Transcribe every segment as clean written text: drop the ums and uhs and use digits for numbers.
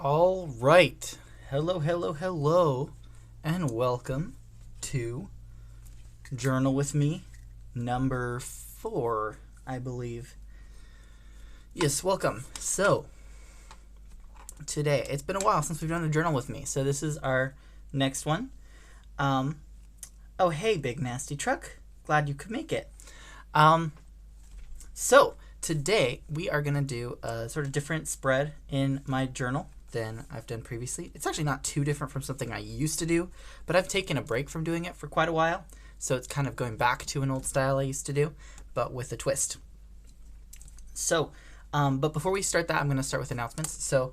All right. Hello, hello, hello, and welcome to Journal with Me, number 4, I believe. Yes, welcome. So, today, it's been a while since we've done a journal with me, so this is our next one. Oh, hey, big nasty truck. Glad you could make it. So, today, we are going to do a sort of different spread in my journal than I've done previously. It's actually not too different from something I used to do, but I've taken a break from doing it for quite a while, so it's kind of going back to an old style I used to do, but with a twist. So, but before we start that, I'm going to start with announcements. So,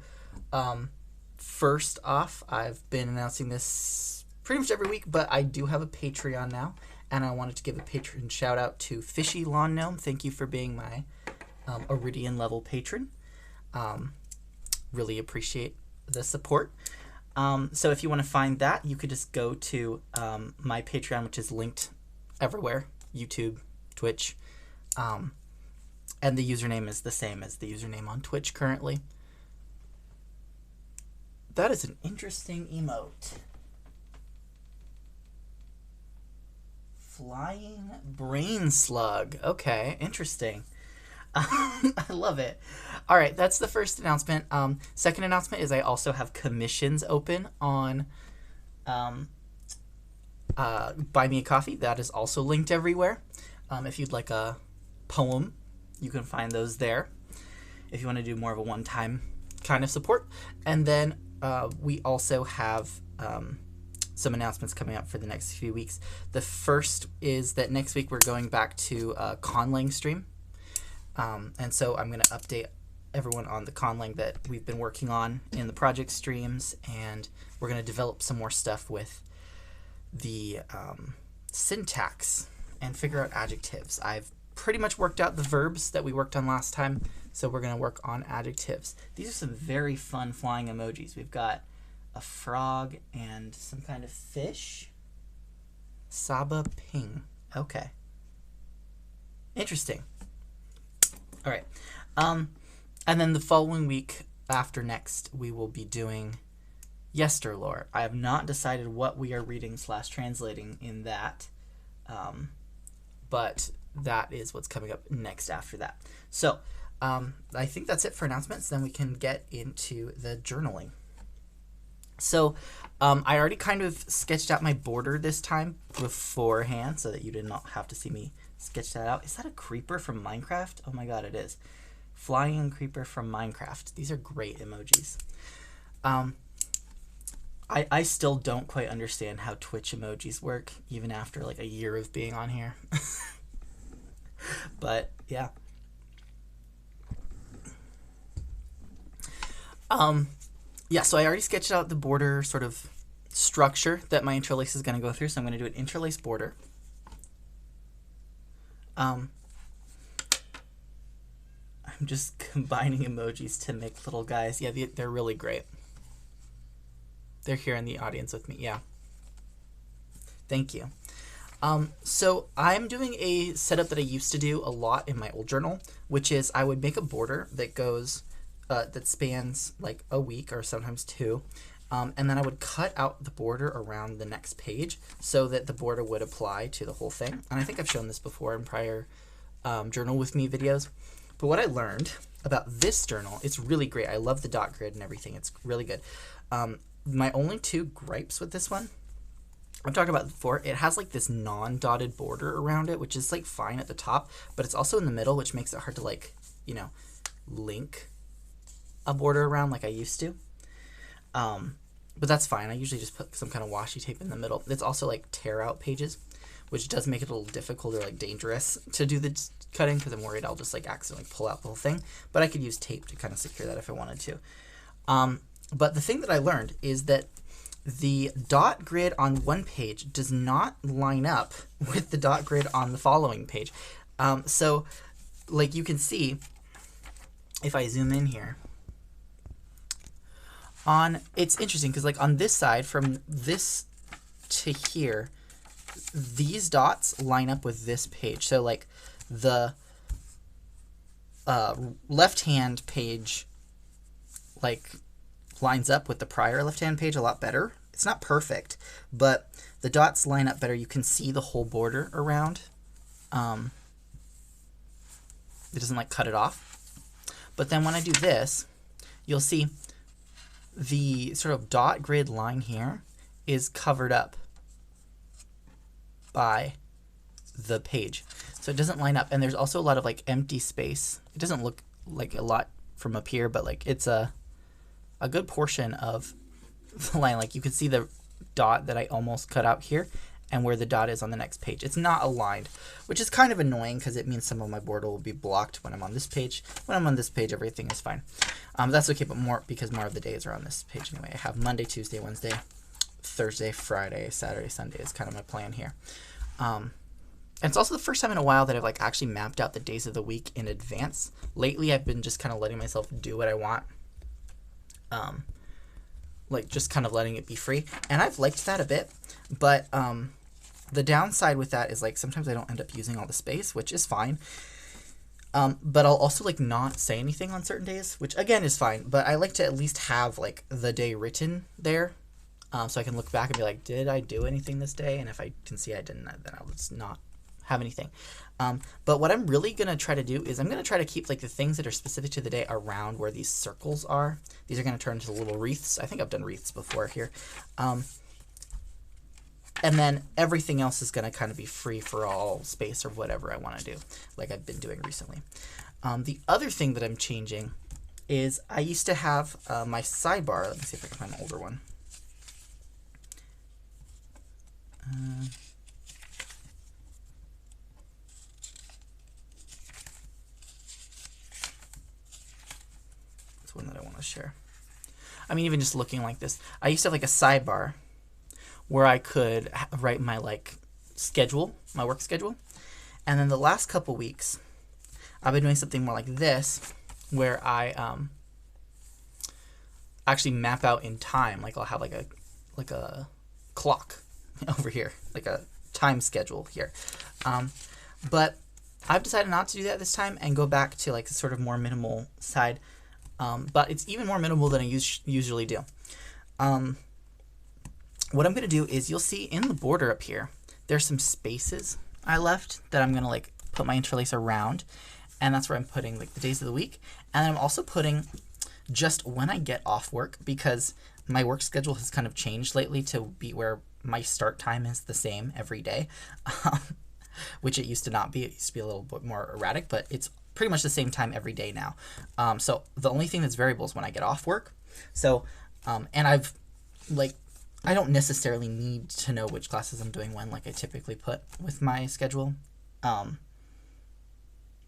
first off, I've been announcing this pretty much every week, but I do have a Patreon now, and I wanted to give a patron shout out to Fishy Lawn Gnome. Thank you for being my Iridian level patron. Really appreciate the support. So if you want to find that, you could just go to my Patreon, which is linked everywhere, YouTube, Twitch, and the username is the same as the username on Twitch currently. That is an interesting emote. Flying brain slug. Okay, interesting. I love it. All right, that's the first announcement. Second announcement is I also have commissions open on Buy Me a Coffee. That is also linked everywhere. If you'd like a poem, you can find those there. If you want to do more of a one-time kind of support. And then we also have some announcements coming up for the next few weeks. The first is that next week we're going back to a conlang stream. And so I'm going to update everyone on the conlang that we've been working on in the project streams, and we're going to develop some more stuff with the syntax and figure out adjectives. I've pretty much worked out the verbs that we worked on last time, so we're going to work on adjectives. These are some very fun flying emojis. We've got a frog and some kind of fish. Saba ping. Okay. Interesting. All right. And then the following week after next, we will be doing Yesterlore. I have not decided what we are reading / translating in that, but that is what's coming up next after that. So I think that's it for announcements. Then we can get into the journaling. So I already kind of sketched out my border this time beforehand so that you did not have to see me sketch that out. Is that a creeper from Minecraft? Oh my god, it is. Flying creeper from Minecraft. These are great emojis. I still don't quite understand how Twitch emojis work, even after like a year of being on here. But yeah. Yeah, so I already sketched out the border sort of structure that my interlace is going to go through. So I'm going to do an interlace border. I'm just combining emojis to make little guys. Yeah, they're really great. They're here in the audience with me. Yeah. Thank you. So I'm doing a setup that I used to do a lot in my old journal, which is I would make a border that goes, that spans like a week or sometimes 2. And then I would cut out the border around the next page so that the border would apply to the whole thing. And I think I've shown this before in prior Journal With Me videos. But what I learned about this journal, it's really great. I love the dot grid and everything. It's really good. My only 2 gripes with this one, I've talked about it before, it has like this non-dotted border around it, which is like fine at the top, but it's also in the middle, which makes it hard to like, you know, link a border around like I used to. But that's fine. I usually just put some kind of washi tape in the middle. It's also like tear out pages, which does make it a little difficult or like dangerous to do the cutting because I'm worried I'll just like accidentally pull out the whole thing. But I could use tape to kind of secure that if I wanted to. But the thing that I learned is that the dot grid on one page does not line up with the dot grid on the following page. So like you can see, if I zoom in here, it's interesting because like on this side from this to here, these dots line up with this page. So like the left hand page like lines up with the prior left-hand page a lot better. It's not perfect, but the dots line up better. You can see the whole border around. It doesn't like cut it off. But then when I do this, you'll see the sort of dot grid line here is covered up by the page. So it doesn't line up. And there's also a lot of like empty space. It doesn't look like a lot from up here, but like it's a good portion of the line. Like you can see the dot that I almost cut out here and where the dot is on the next page. It's not aligned, which is kind of annoying because it means some of my border will be blocked when I'm on this page. When I'm on this page, everything is fine. That's okay, but because more of the days are on this page anyway. I have Monday, Tuesday, Wednesday, Thursday, Friday, Saturday, Sunday is kind of my plan here. And it's also the first time in a while that I've like actually mapped out the days of the week in advance. Lately, I've been just kind of letting myself do what I want. Like just kind of letting it be free. And I've liked that a bit, but the downside with that is like sometimes I don't end up using all the space, which is fine. But I'll also like not say anything on certain days, which again is fine, but I like to at least have like the day written there. So I can look back and be like, did I do anything this day? And if I can see I didn't, then I'll just not have anything. But what I'm really going to try to do is I'm going to try to keep like the things that are specific to the day around where these circles are. These are going to turn into little wreaths. I think I've done wreaths before here. And then everything else is going to kind of be free for all space or whatever I want to do, like I've been doing recently. The other thing that I'm changing is I used to have my sidebar. Let me see if I can find an older one. It's one that I want to share. I mean, even just looking like this, I used to have like a sidebar where I could write my like schedule, my work schedule. And then the last couple weeks, I've been doing something more like this, where I actually map out in time. Like I'll have like a clock over here, like a time schedule here. But I've decided not to do that this time and go back to like a sort of more minimal side. But it's even more minimal than I usually do. What I'm going to do is you'll see in the border up here, there's some spaces I left that I'm going to like put my interlace around. And that's where I'm putting like the days of the week. And I'm also putting just when I get off work, because my work schedule has kind of changed lately to be where my start time is the same every day, which it used to not be. It used to be a little bit more erratic, but it's pretty much the same time every day now. So the only thing that's variable is when I get off work. So, and I've like, I don't necessarily need to know which classes I'm doing when, like I typically put with my schedule.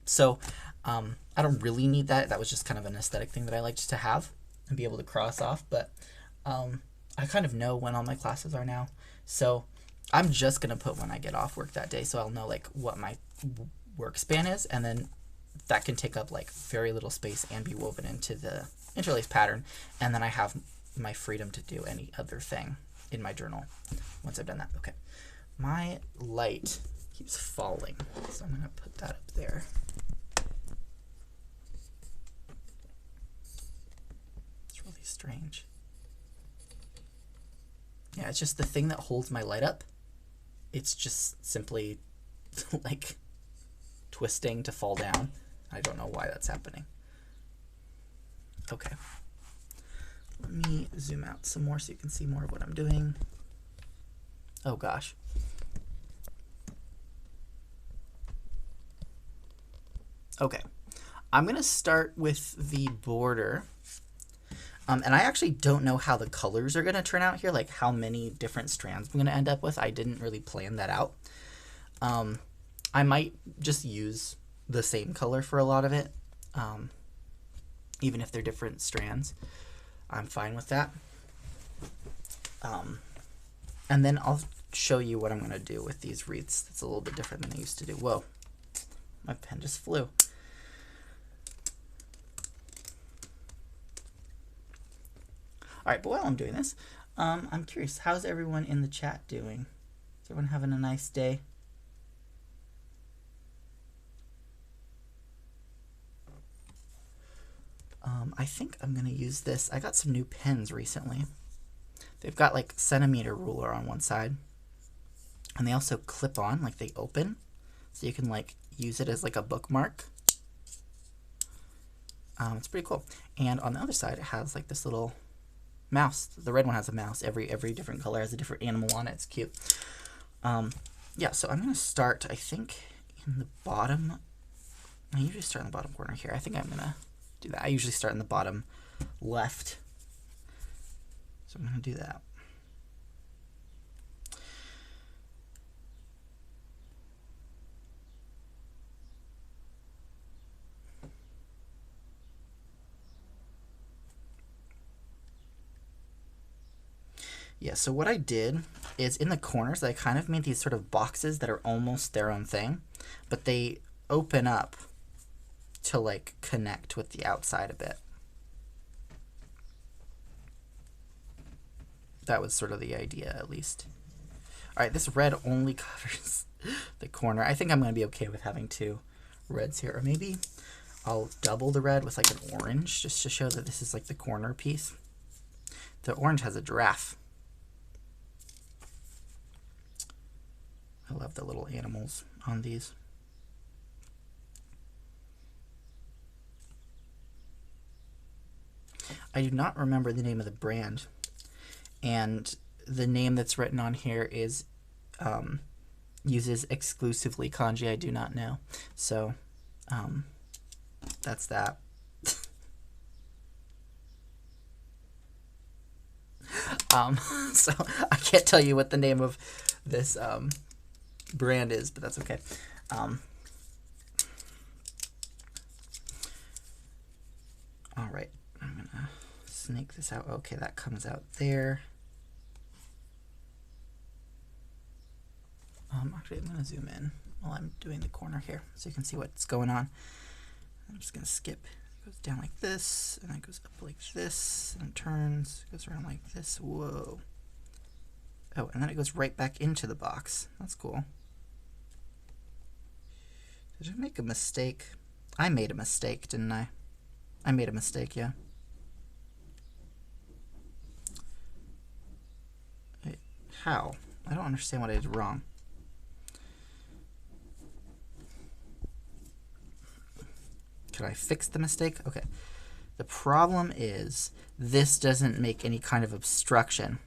So I don't really need that. That was just kind of an aesthetic thing that I liked to have and be able to cross off. But I kind of know when all my classes are now. So I'm just going to put when I get off work that day. So I'll know like what my work span is. And then that can take up like very little space and be woven into the interlace pattern. And then I have my freedom to do any other thing in my journal once I've done that. Okay. My light keeps falling, so I'm going to put that up there. It's really strange. Yeah, it's just the thing that holds my light up. It's just simply like twisting to fall down. I don't know why that's happening. Okay. Let me zoom out some more so you can see more of what I'm doing. Oh gosh. Okay. I'm going to start with the border. And I actually don't know how the colors are going to turn out here, like how many different strands I'm going to end up with. I didn't really plan that out. I might just use the same color for a lot of it, even if they're different strands. I'm fine with that. And then I'll show you what I'm going to do with these wreaths. That's a little bit different than I used to do. Whoa, my pen just flew. All right, but while I'm doing this, I'm curious, how's everyone in the chat doing? Is everyone having a nice day? I think I'm gonna use this. I got some new pens recently. They've got like centimeter ruler on one side, and they also clip on, like they open, so you can like use it as like a bookmark. It's pretty cool. And on the other side, it has like this little mouse. The red one has a mouse. Every different color has a different animal on it. It's cute. Yeah, so I'm gonna start, I think, in the bottom. I usually start in the bottom corner here. I think I'm gonna do that. I usually start in the bottom left. So I'm gonna do that. Yeah, so what I did is in the corners, I kind of made these sort of boxes that are almost their own thing, but they open up to like connect with the outside a bit. That was sort of the idea, at least. All right, this red only covers the corner. I think I'm going to be okay with having two reds here, or maybe I'll double the red with like an orange just to show that this is like the corner piece. The orange has a giraffe. I love the little animals on these. I do not remember the name of the brand, and the name that's written on here is uses exclusively kanji I do not know. So that's that. So I can't tell you what the name of this brand is, but that's okay. All right, I'm gonna snake this out. Okay, that comes out there. Actually, I'm gonna zoom in while I'm doing the corner here so you can see what's going on. I'm just gonna skip. It goes down like this, and then it goes up like this, and it turns, goes around like this. Whoa. Oh, and then it goes right back into the box. That's cool. Did I make a mistake? I made a mistake, didn't I? I made a mistake, yeah. Wait, how? I don't understand what I did wrong. Can I fix the mistake? Okay. The problem is this doesn't make any kind of obstruction.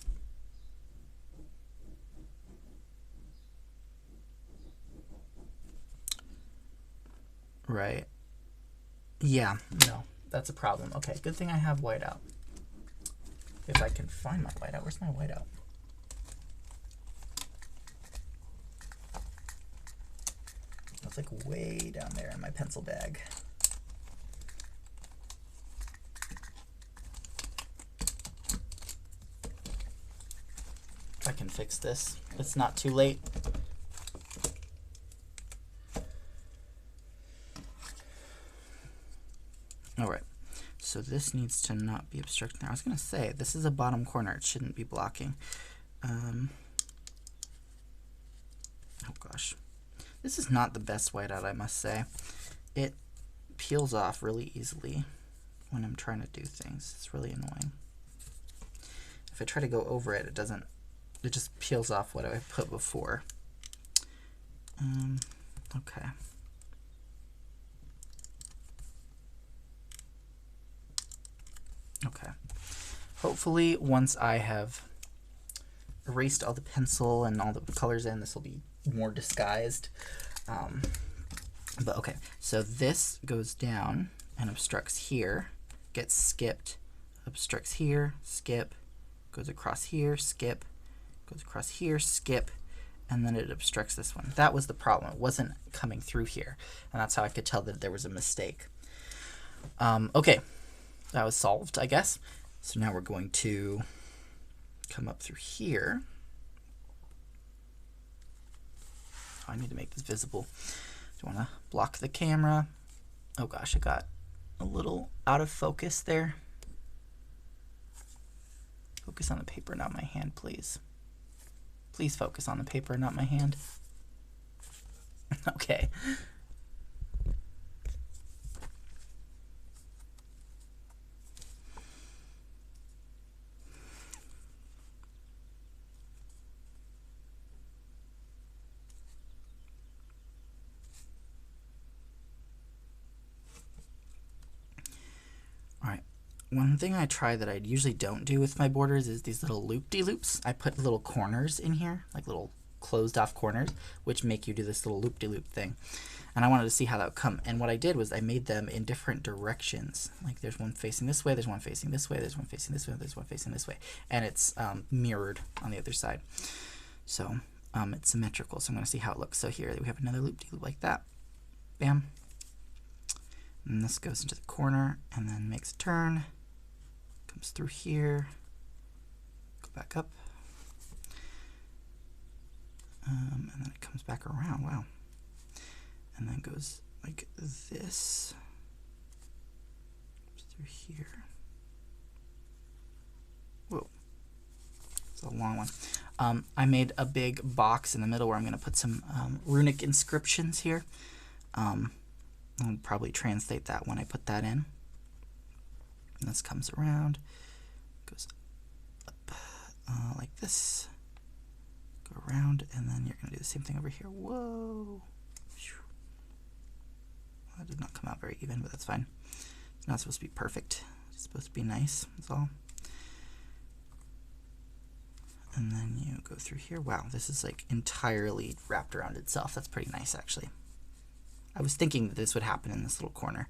Right. Yeah, no, that's a problem. Okay, good thing I have whiteout. If I can find my whiteout. Where's my whiteout? It's like way down there in my pencil bag. If I can fix this, it's not too late. Alright, so this needs to not be obstructing. I was going to say, this is a bottom corner. It shouldn't be blocking. Oh gosh. This is not the best whiteout, I must say. It peels off really easily when I'm trying to do things. It's really annoying. If I try to go over it, it just peels off what I put before. Okay. Okay. Hopefully, once I have erased all the pencil and all the colors in, this will be more disguised. But okay, so this goes down and obstructs here, gets skipped, obstructs here, skip, goes across here, skip, goes across here, skip, and then it obstructs this one. That was the problem. It wasn't coming through here, and that's how I could tell that there was a mistake. Okay. That was solved, I guess. So now we're going to come up through here. Oh, I need to make this visible. Do you want to block the camera? Oh gosh, I got a little out of focus there. Focus on the paper, not my hand, please. Please focus on the paper, not my hand. Okay. one thing I try that I usually don't do with my borders is these little loop-de-loops. I put little corners in here, like little closed off corners, which make you do this little loop-de-loop thing. And I wanted to see how that would come. And what I did was I made them in different directions. Like there's one facing this way, there's one facing this way, there's one facing this way, there's one facing this way. And it's mirrored on the other side. So it's symmetrical. So I'm going to see how it looks. So here we have another loop-de-loop like that. Bam. And this goes into the corner and then makes a turn. Comes through here. Go back up. And then it comes back around. Wow. And then goes like this through here. Whoa, it's a long one. I made a big box in the middle where I'm going to put some runic inscriptions here. I'll probably translate that when I put that in. And this comes around, goes up like this, go around, and then you're going to do the same thing over here. Whoa. That did not come out very even, but that's fine. It's not supposed to be perfect. It's supposed to be nice, that's all. And then you go through here. Wow, this is like entirely wrapped around itself. That's pretty nice, actually. I was thinking that this would happen in this little corner,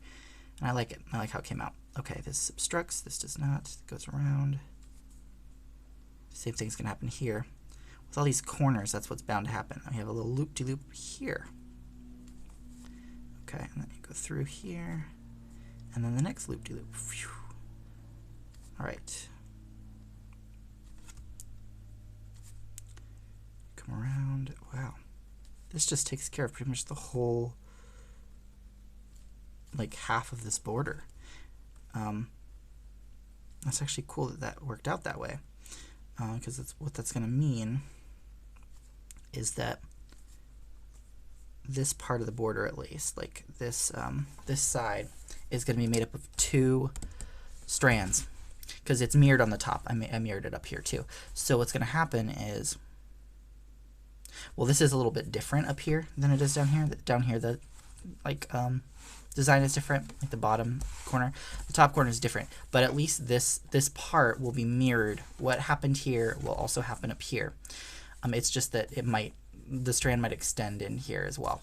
and I like it. I like how it came out. Okay, this obstructs, this does not. It goes around. Same thing's going to happen here. With all these corners, that's what's bound to happen. I have a little loop-de-loop here. Okay, and then you go through here, and then the next loop-de-loop. All right. Come around. Wow. This just takes care of pretty much the whole, like half of this border. That's actually cool that that worked out that way, because that's what that's going to mean is that this part of the border, at least, like this this side, is going to be made up of 2 strands, because it's mirrored on the top. I mirrored it up here too. So what's going to happen is, well, this is a little bit different up here than it is down here. Down here, the design is different, like the bottom corner. The top corner is different, but at least this part will be mirrored. What happened here will also happen up here. It's just that the strand might extend in here as well.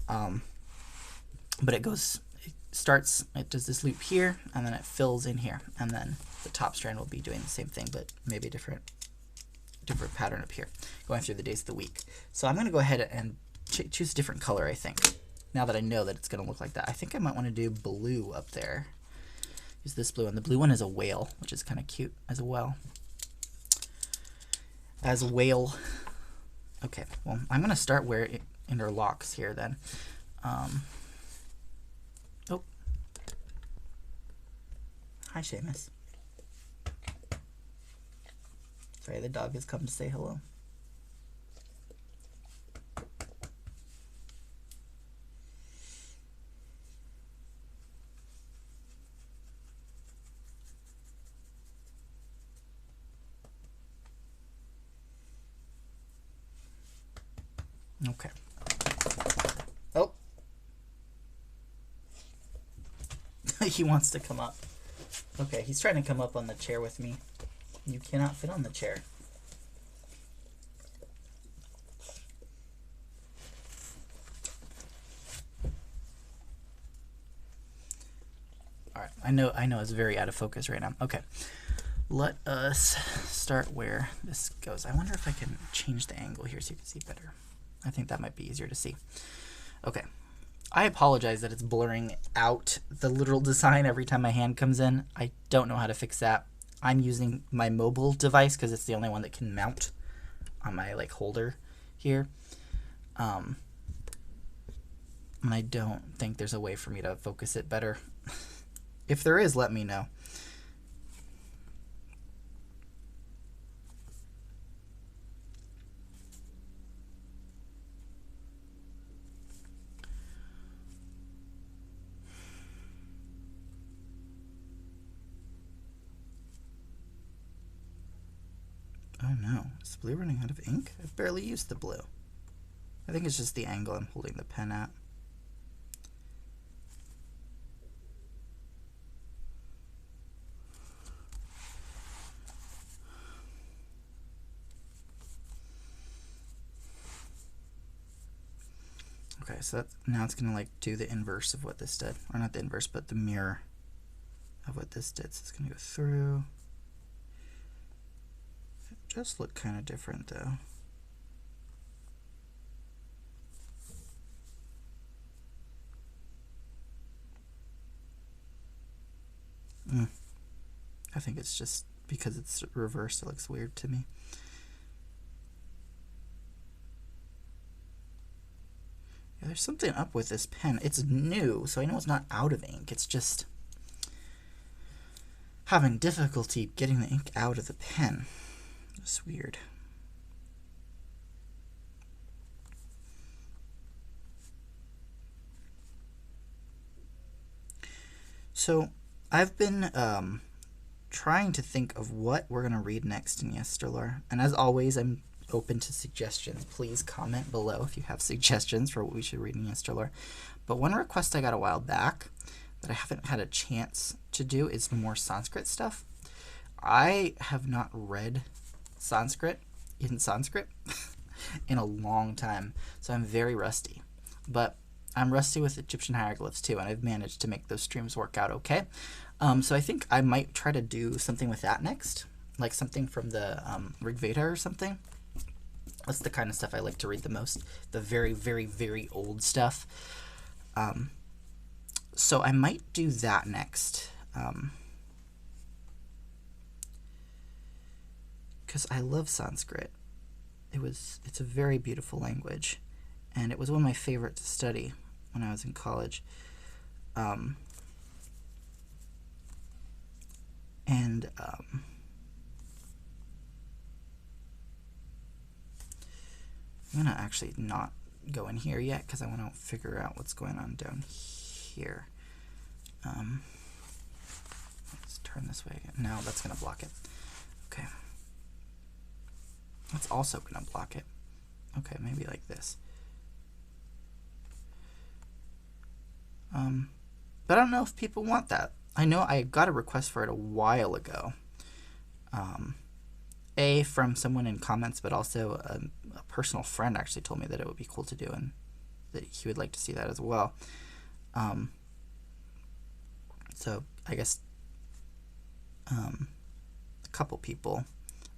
But it does this loop here, and then it fills in here, and then the top strand will be doing the same thing, but maybe a different pattern up here, going through the days of the week. So I'm going to go ahead and choose a different color, I think. Now that I know that it's going to look like that, I think I might want to do blue up there. Use this blue, and the blue one is a whale, which is kind of cute as well. As a whale. Okay, well, I'm going to start where it interlocks here then. Oh. Hi, Seamus. Sorry, the dog has come to say hello. Okay. Oh. He wants to come up. Okay, he's trying to come up on the chair with me. You cannot fit on the chair. All right, I know it's very out of focus right now. Okay. Let us start where this goes. I wonder if I can change the angle here so you can see better. I think that might be easier to see. Okay. I apologize that it's blurring out the literal design every time my hand comes in. I don't know how to fix that. I'm using my mobile device because it's the only one that can mount on my holder here. And I don't think there's a way for me to focus it better. If there is, let me know. Oh no, is blue running out of ink? I've barely used the blue. I think it's just the angle I'm holding the pen at. Okay, so now it's gonna like do the inverse of what this did, or not the inverse, but the mirror of what this did. So it's gonna go through. It just look kind of different though. I think it's just because it's reversed, it looks weird to me. Yeah, there's something up with this pen. It's new, so I know it's not out of ink. It's just having difficulty getting the ink out of the pen. It's weird. So I've been trying to think of what we're going to read next in Yesterlore. And as always, I'm open to suggestions. Please comment below if you have suggestions for what we should read in Yesterlore. But one request I got a while back that I haven't had a chance to do is more Sanskrit stuff. I have not read Sanskrit in Sanskrit in a long time, so I'm very rusty. But I'm rusty with Egyptian hieroglyphs too, and I've managed to make those streams work out okay. So I think I might try to do something with that next, like something from the Rig Veda or something. That's the kind of stuff I like to read the most, the very, very, very old stuff. So I might do that next. Because I love Sanskrit. It's a very beautiful language, and it was one of my favorite to study when I was in college. I'm gonna actually not go in here yet because I want to figure out what's going on down here. Let's turn this way again. No, that's gonna block it. Okay. That's also gonna block it. Okay, maybe like this. But I don't know if people want that. I know I got a request for it a while ago. From someone in comments, but also a personal friend actually told me that it would be cool to do and that he would like to see that as well. So I guess a couple people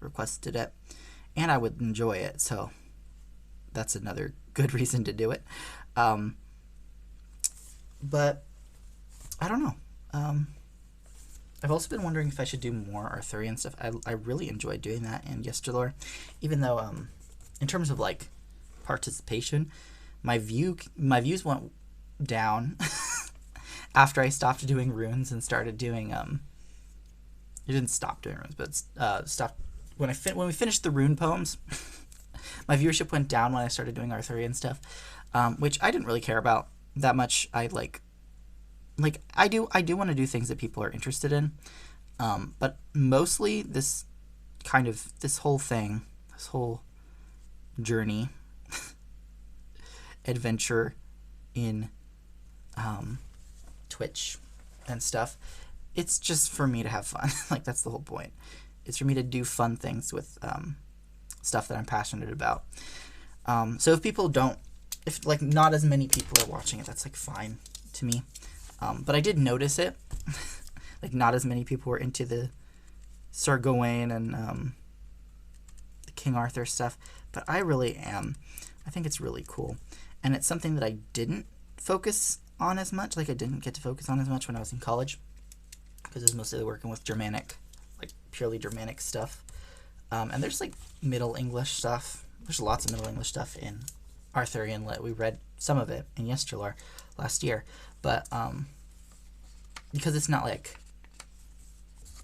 requested it, and I would enjoy it, so that's another good reason to do it. But I don't know. I've also been wondering if I should do more Arthurian stuff. I really enjoyed doing that in Yesterlore, even though in terms of like participation, my views went down after I stopped doing runes and started doing it didn't stop doing runes, but stopped when we finished the rune poems. My viewership went down when I started doing Arthurian stuff, which I didn't really care about that much. I do want to do things that people are interested in, but mostly this whole journey, adventure in Twitch and stuff, it's just for me to have fun. Like, that's the whole point. It's for me to do fun things with stuff that I'm passionate about. So if like not as many people are watching it, that's like fine to me. But I did notice it. Like, not as many people were into the Sir Gawain and the King Arthur stuff, but I really am. I think it's really cool, and it's something that I didn't focus on as much. Like, I didn't get to focus on as much when I was in college because I was mostly working with Germanic, like purely Germanic stuff. And there's like Middle English stuff. There's lots of Middle English stuff in Arthurian Lit. We read some of it in Yesterlore last year, but because it's not like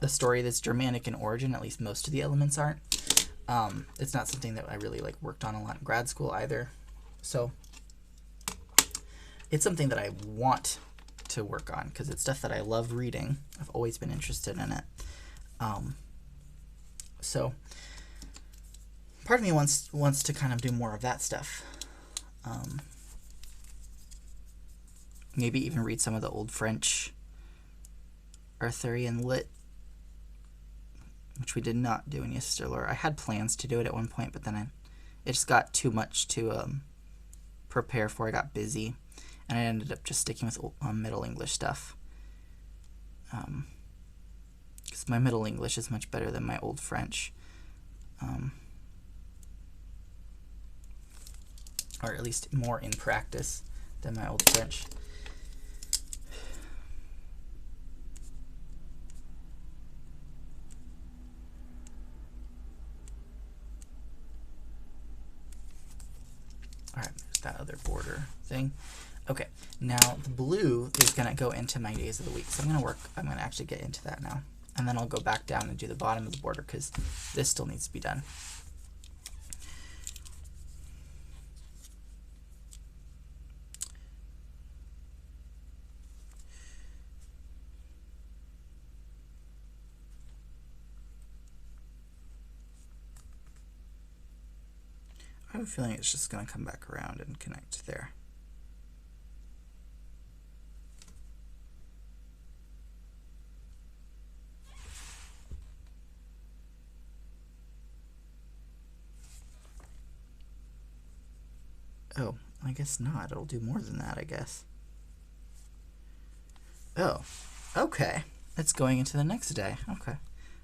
a story that's Germanic in origin, at least most of the elements aren't, it's not something that I really like worked on a lot in grad school either. So it's something that I want to work on because it's stuff that I love reading. I've always been interested in it. So part of me wants to kind of do more of that stuff. Maybe even read some of the old French Arthurian Lit, which we did not do in Yesterlore. I had plans to do it at one point, but then it just got too much to prepare for. I got busy, and I ended up just sticking with Middle English stuff. Because my Middle English is much better than my Old French. Or at least more in practice than my Old French. All right, there's that other border thing. Okay, now the blue is gonna go into my days of the week. So I'm gonna actually get into that now. And then I'll go back down and do the bottom of the border because this still needs to be done. I have a feeling it's just going to come back around and connect there. Oh, I guess not. It'll do more than that, I guess. Oh, okay. It's going into the next day. Okay.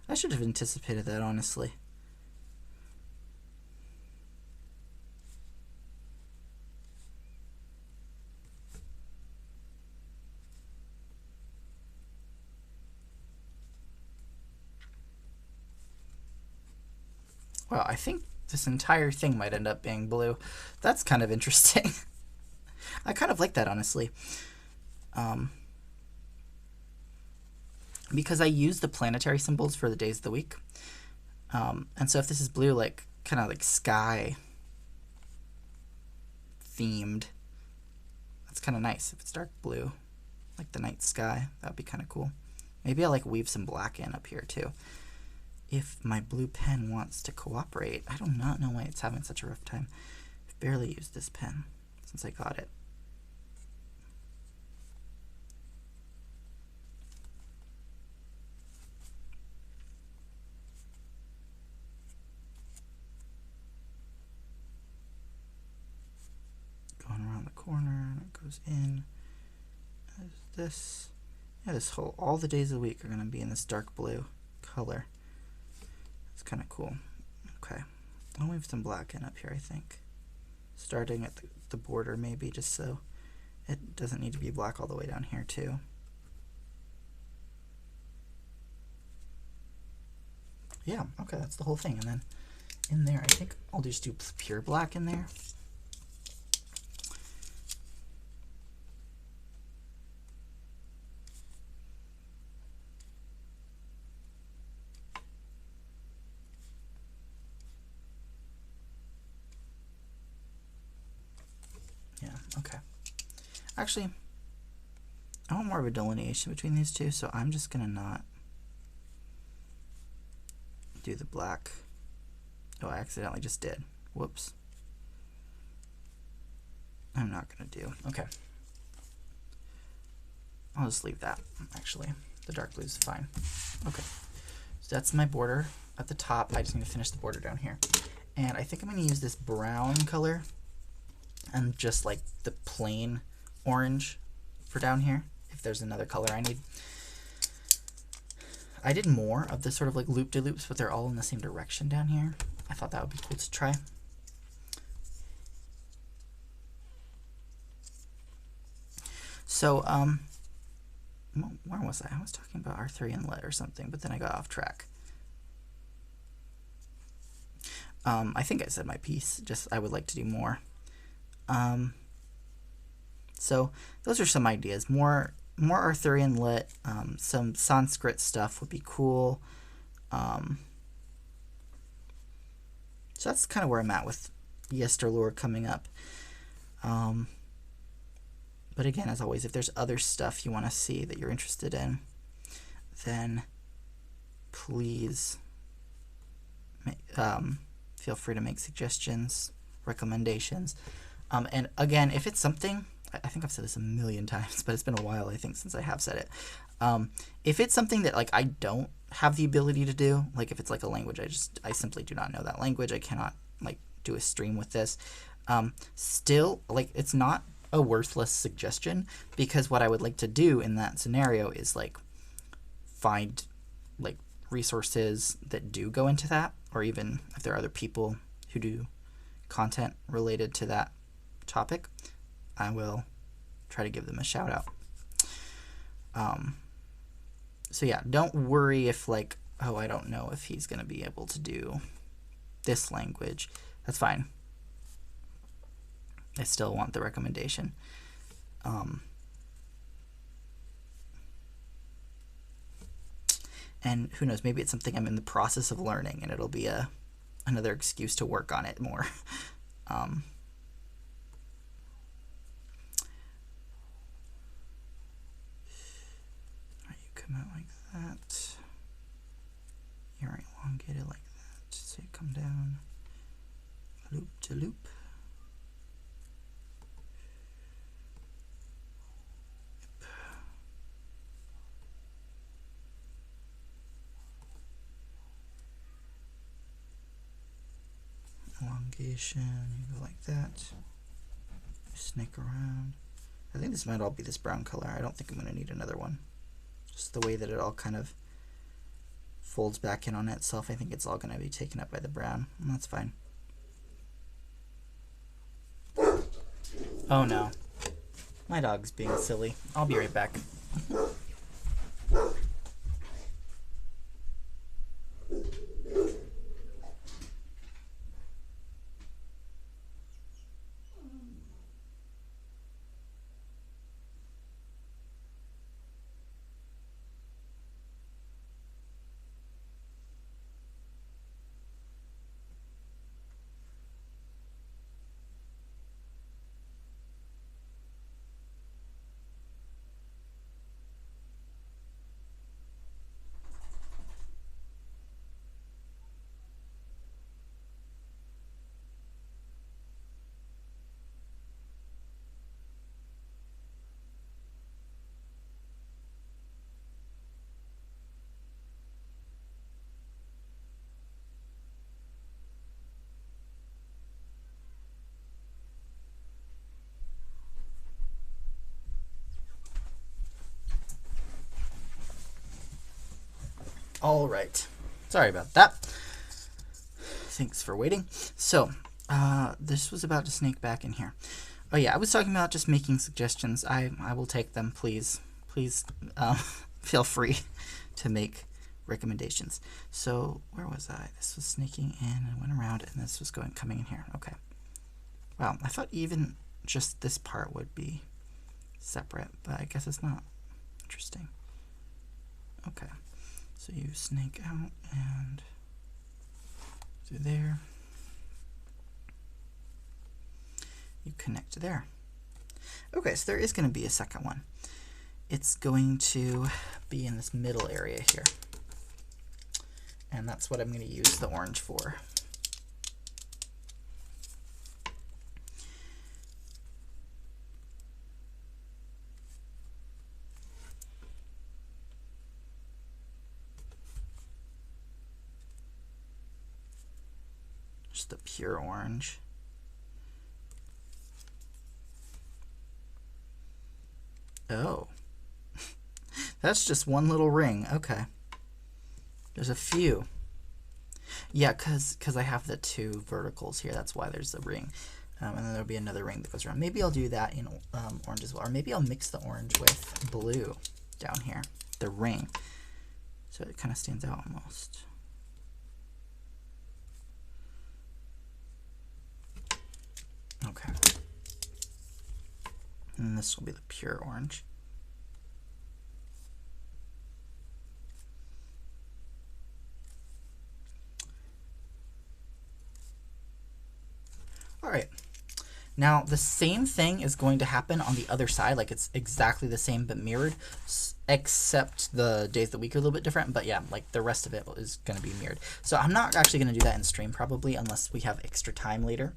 I should have anticipated that, honestly. Well, I think this entire thing might end up being blue. That's kind of interesting. I kind of like that, honestly. Because I use the planetary symbols for the days of the week. And so if this is blue, like kind of like sky themed, that's kind of nice. If it's dark blue, like the night sky, that would be kind of cool. Maybe I'll like weave some black in up here too. If my blue pen wants to cooperate. I do not know why it's having such a rough time. I've barely used this pen since I got it. Going around the corner, and it goes in. There's this. Yeah, all the days of the week are going to be in this dark blue color. It's kind of cool. Okay, I'll weave some black in up here, I think. Starting at the border maybe, just so it doesn't need to be black all the way down here too. Yeah, okay, that's the whole thing. And then in there, I think I'll just do pure black in there. Okay. Actually, I want more of a delineation between these two, so I'm just going to not do the black. Oh, I accidentally just did. Whoops. I'm not going to do. Okay. I'll just leave that, actually. The dark blue is fine. Okay. So that's my border at the top. I just need to finish the border down here. And I think I'm going to use this brown color and just like the plain orange for down here, if there's another color I need. I did more of the sort of like loop-de-loops, but they're all in the same direction down here. I thought that would be cool to try. So, where was I? I was talking about Arthurian lead or something, but then I got off track. I think I said my piece, just I would like to do more. So those are some ideas. More Arthurian lit, some Sanskrit stuff would be cool. So that's kind of where I'm at with Yesterlore coming up. But again, as always, if there's other stuff you want to see that you're interested in, then please feel free to make suggestions, recommendations. And again, if it's something, I think I've said this a million times, but it's been a while, I think, since I have said it. If it's something that like I don't have the ability to do, like if it's like a language I simply do not know that language, I cannot like do a stream with this, Still, like, it's not a worthless suggestion, because what I would like to do in that scenario is like find like resources that do go into that, or even if there are other people who do content related to that topic, I will try to give them a shout out. So yeah, don't worry if like, oh, I don't know if he's going to be able to do this language. That's fine. I still want the recommendation. And who knows, maybe it's something I'm in the process of learning, and it'll be another excuse to work on it more. You come out like that. You're elongated like that. So you come down, loop to loop. Elongation, you go like that. Snake around. I think this might all be this brown color. I don't think I'm going to need another one. Just the way that it all kind of folds back in on itself, I think it's all going to be taken up by the brown. And that's fine. Oh no. My dog's being silly. I'll be right back. All right. Sorry about that. Thanks for waiting. So, this was about to snake back in here. Oh yeah, I was talking about just making suggestions. I will take them, please. Please feel free to make recommendations. So, where was I? This was snaking in and went around, and this was coming in here. Okay. Wow, I thought even just this part would be separate, but I guess it's not. Interesting. Okay. So you snake out and through there. You connect there. Okay, so there is going to be a second one. It's going to be in this middle area here. And that's what I'm going to use the orange for. Just the pure orange. Oh. That's just one little ring. Okay. There's a few. Yeah, because I have the two verticals here. That's why there's a ring. And then there'll be another ring that goes around. Maybe I'll do that in orange as well. Or maybe I'll mix the orange with blue down here. The ring. So it kind of stands out almost. Okay. And this will be the pure orange. All right. Now the same thing is going to happen on the other side. Like it's exactly the same but mirrored, except the days of the week are a little bit different. But yeah, like the rest of it is going to be mirrored. So I'm not actually going to do that in stream probably unless we have extra time later.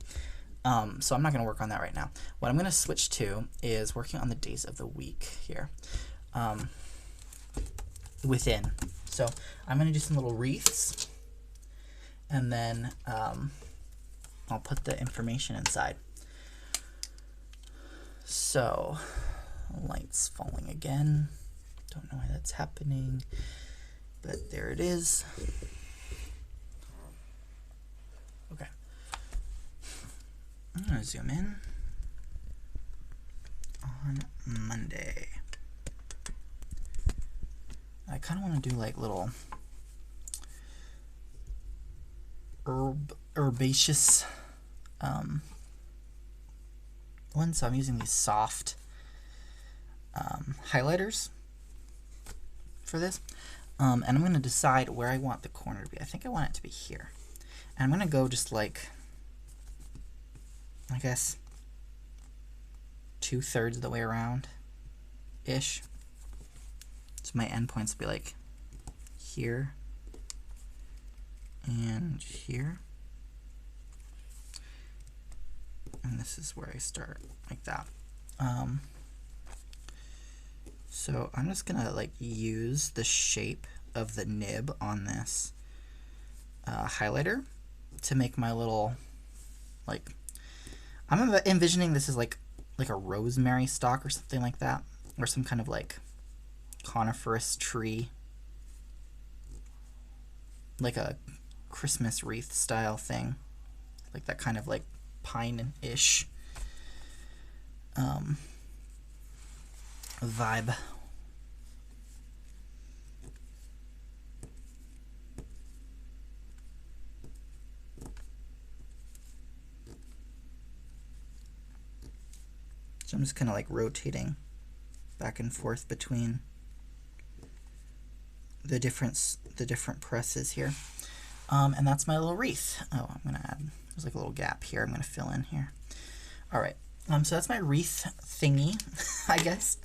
So I'm not going to work on that right now. What I'm going to switch to is working on the days of the week here within. So I'm going to do some little wreaths, and then I'll put the information inside. So, light's falling again. Don't know why that's happening, but there it is. Okay. I'm gonna zoom in on Monday. I kind of want to do like little herbaceous one, so I'm using these soft highlighters for this, and I'm going to decide where I want the corner to be. I think I want it to be here, and I'm going to go just like, I guess, 2/3 of the way around ish. So my endpoints will be like here and here. And this is where I start, like that. So I'm just gonna like use the shape of the nib on this highlighter to make my little, like, I'm envisioning this as like a rosemary stalk or something like that, or some kind of like coniferous tree, like a Christmas wreath style thing, like that kind of like pine-ish vibe. So I'm just kind of like rotating back and forth between the different presses here. And that's my little wreath. Oh, I'm gonna add, there's like a little gap here. I'm gonna fill in here. All right. So that's my wreath thingy, I guess.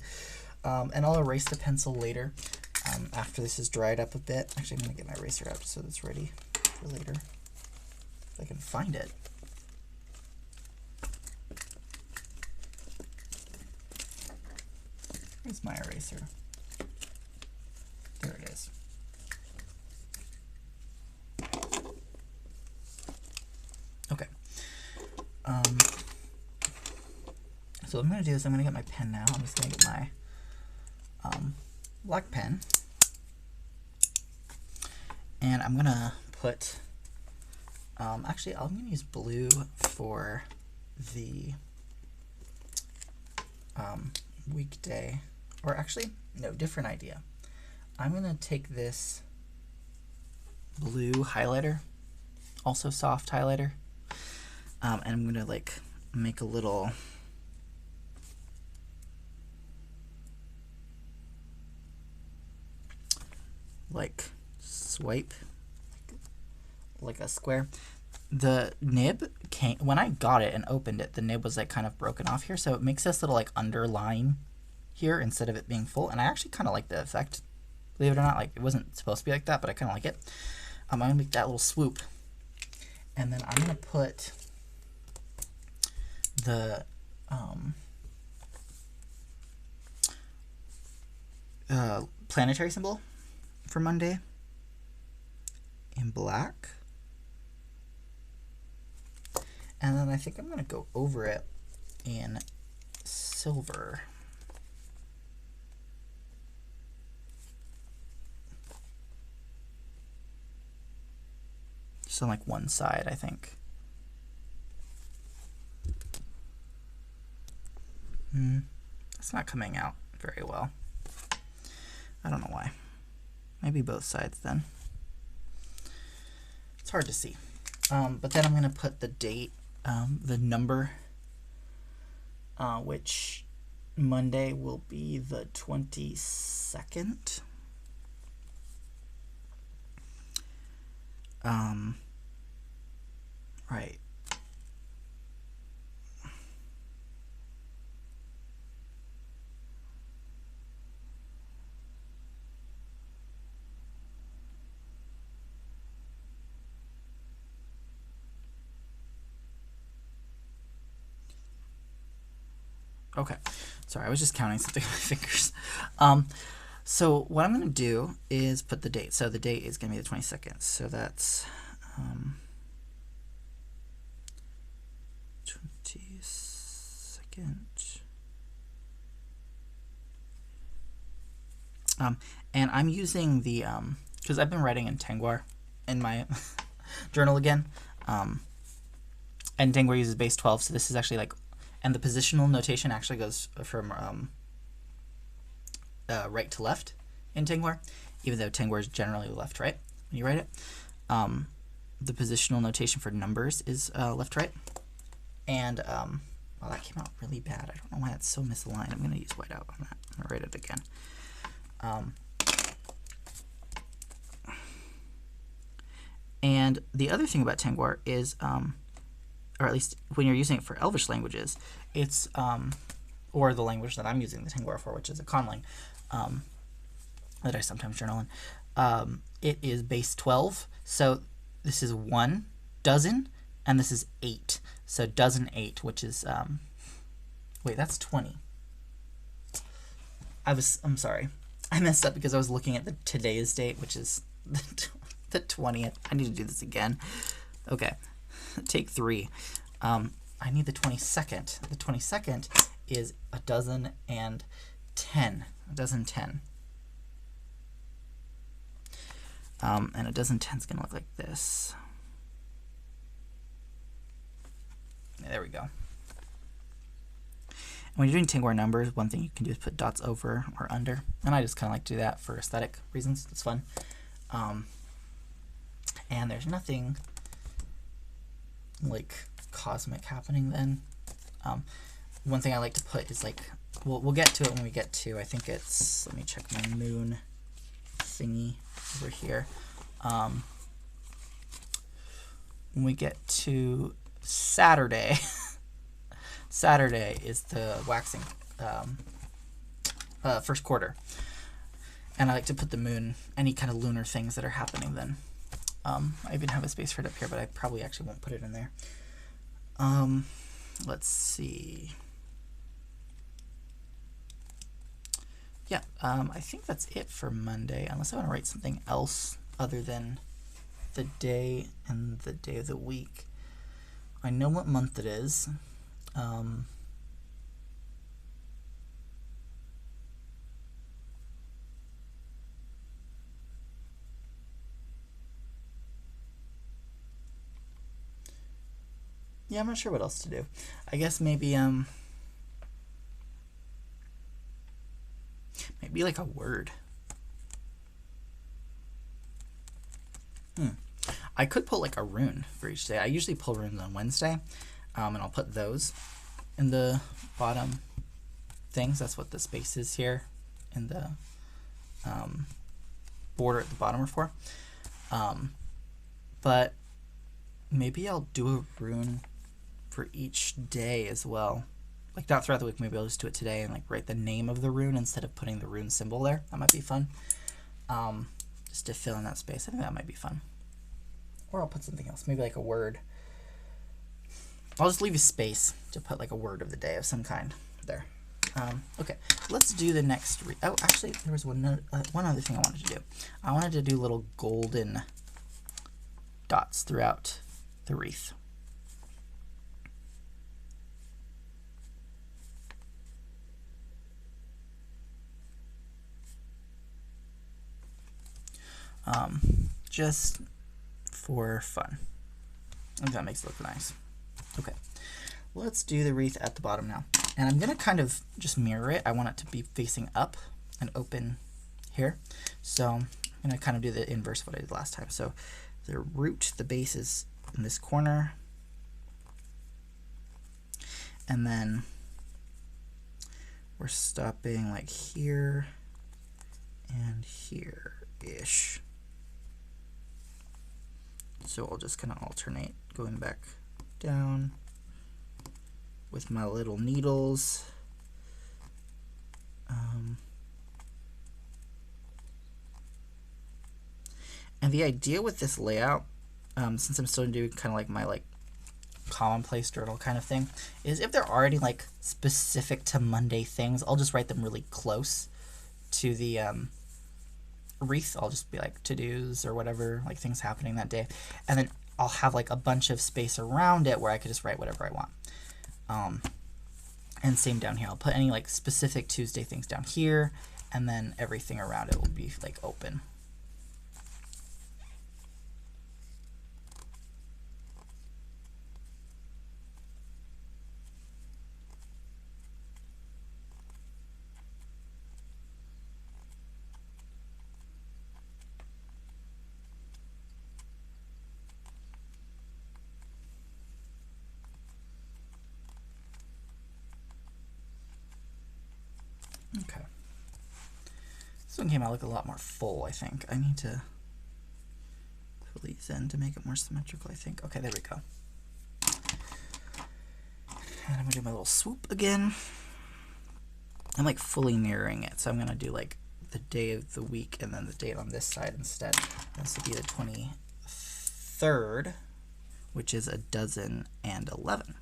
And I'll erase the pencil later after this is dried up a bit. Actually, I'm gonna get my eraser out so it's ready for later, if I can find it. Where's my eraser? There it is. Okay. So what I'm going to do is I'm going to get my pen now. I'm just going to get my black pen. And I'm going to put, actually I'm going to use blue for the weekday. Or actually, no, different idea. I'm going to take this blue highlighter, also soft highlighter, and I'm going to like make a little like swipe, like a square. The nib came, when I got it and opened it, the nib was like kind of broken off here, so it makes this little like underline here instead of it being full, and I actually kind of like the effect, believe it or not. Like, it wasn't supposed to be like that, but I kind of like it. I'm going to make that little swoop, and then I'm going to put the planetary symbol for Monday in black, and then I think I'm going to go over it in silver. Just on like one side, I think. It's not coming out very well. I don't know why. Maybe both sides then. It's hard to see. But then I'm going to put the date, the number, which Monday will be the 22nd. Right. Okay, sorry, I was just counting something with my fingers. So what I'm going to do is put the date. So the date is going to be the 22nd. So that's 22nd. And I'm using the, because I've been writing in Tengwar in my journal again. And Tengwar uses base 12, so this is actually like, and the positional notation actually goes from right to left in Tengwar, even though Tengwar is generally left-right when you write it. The positional notation for numbers is left-right. And, well, that came out really bad. I don't know why it's so misaligned. I'm going to use whiteout on that. I'm going to write it again. And the other thing about Tengwar is, or at least when you're using it for Elvish languages, it's, or the language that I'm using the Tengwar for, which is a conlang, that I sometimes journal in, it is base 12. So this is 1 dozen, and this is 8. So dozen 8, which is, wait, that's 20. I'm sorry. I messed up because I was looking at the today's date, which is the 20th. I need to do this again. Okay. Take 3. I need the 22nd. The 22nd is a dozen and 10. A dozen 10. And a dozen 10 is going to look like this. There we go. And when you're doing Tengwar numbers, one thing you can do is put dots over or under. And I just kind of like to do that for aesthetic reasons. It's fun. And there's nothing like cosmic happening then. One thing I like to put is like, we'll get to it when we get to, I think it's, let me check my moon thingy over here. When we get to Saturday, Saturday is the waxing first quarter. And I like to put the moon, any kind of lunar things that are happening then. I even have a space for it up here, but I probably actually won't put it in there. Let's see. Yeah, I think that's it for Monday, unless I want to write something else other than the day and the day of the week. I know what month it is. Yeah, I'm not sure what else to do. I guess maybe maybe like a word. I could put like a rune for each day. I usually pull runes on Wednesday, and I'll put those in the bottom things. That's what the space is here in the border at the bottom are for. But maybe I'll do a rune for each day as well. Like not throughout the week, maybe I'll just do it today and like write the name of the rune instead of putting the rune symbol there. That might be fun. Just to fill in that space. I think that might be fun. Or I'll put something else, maybe like a word. I'll just leave a space to put like a word of the day of some kind there. Okay, let's do the next. Oh, actually, there was one other thing I wanted to do. I wanted to do little golden dots throughout the wreath. Just for fun. I think that makes it look nice. Okay, let's do the wreath at the bottom now. And I'm going to kind of just mirror it. I want it to be facing up and open here. So I'm going to kind of do the inverse of what I did last time. So the root, the base is in this corner. And then we're stopping like here and here-ish. So I'll just kind of alternate going back down with my little needles. And the idea with this layout, since I'm still doing kind of like my commonplace journal kind of thing, is if they're already like specific to Monday things, I'll just write them really close to the wreath. I'll just be like to-dos or whatever, like things happening that day, and then I'll have like a bunch of space around it where I could just write whatever I want. And same down here, I'll put any like specific Tuesday things down here, and then everything around it will be like open. Okay. This one came out like a lot more full, I think. I need to fill these in to make it more symmetrical, I think. Okay, there we go. And I'm gonna do my little swoop again. I'm like fully mirroring it, so I'm gonna do like the day of the week and then the date on this side instead. This will be the 23rd, which is a dozen and 11.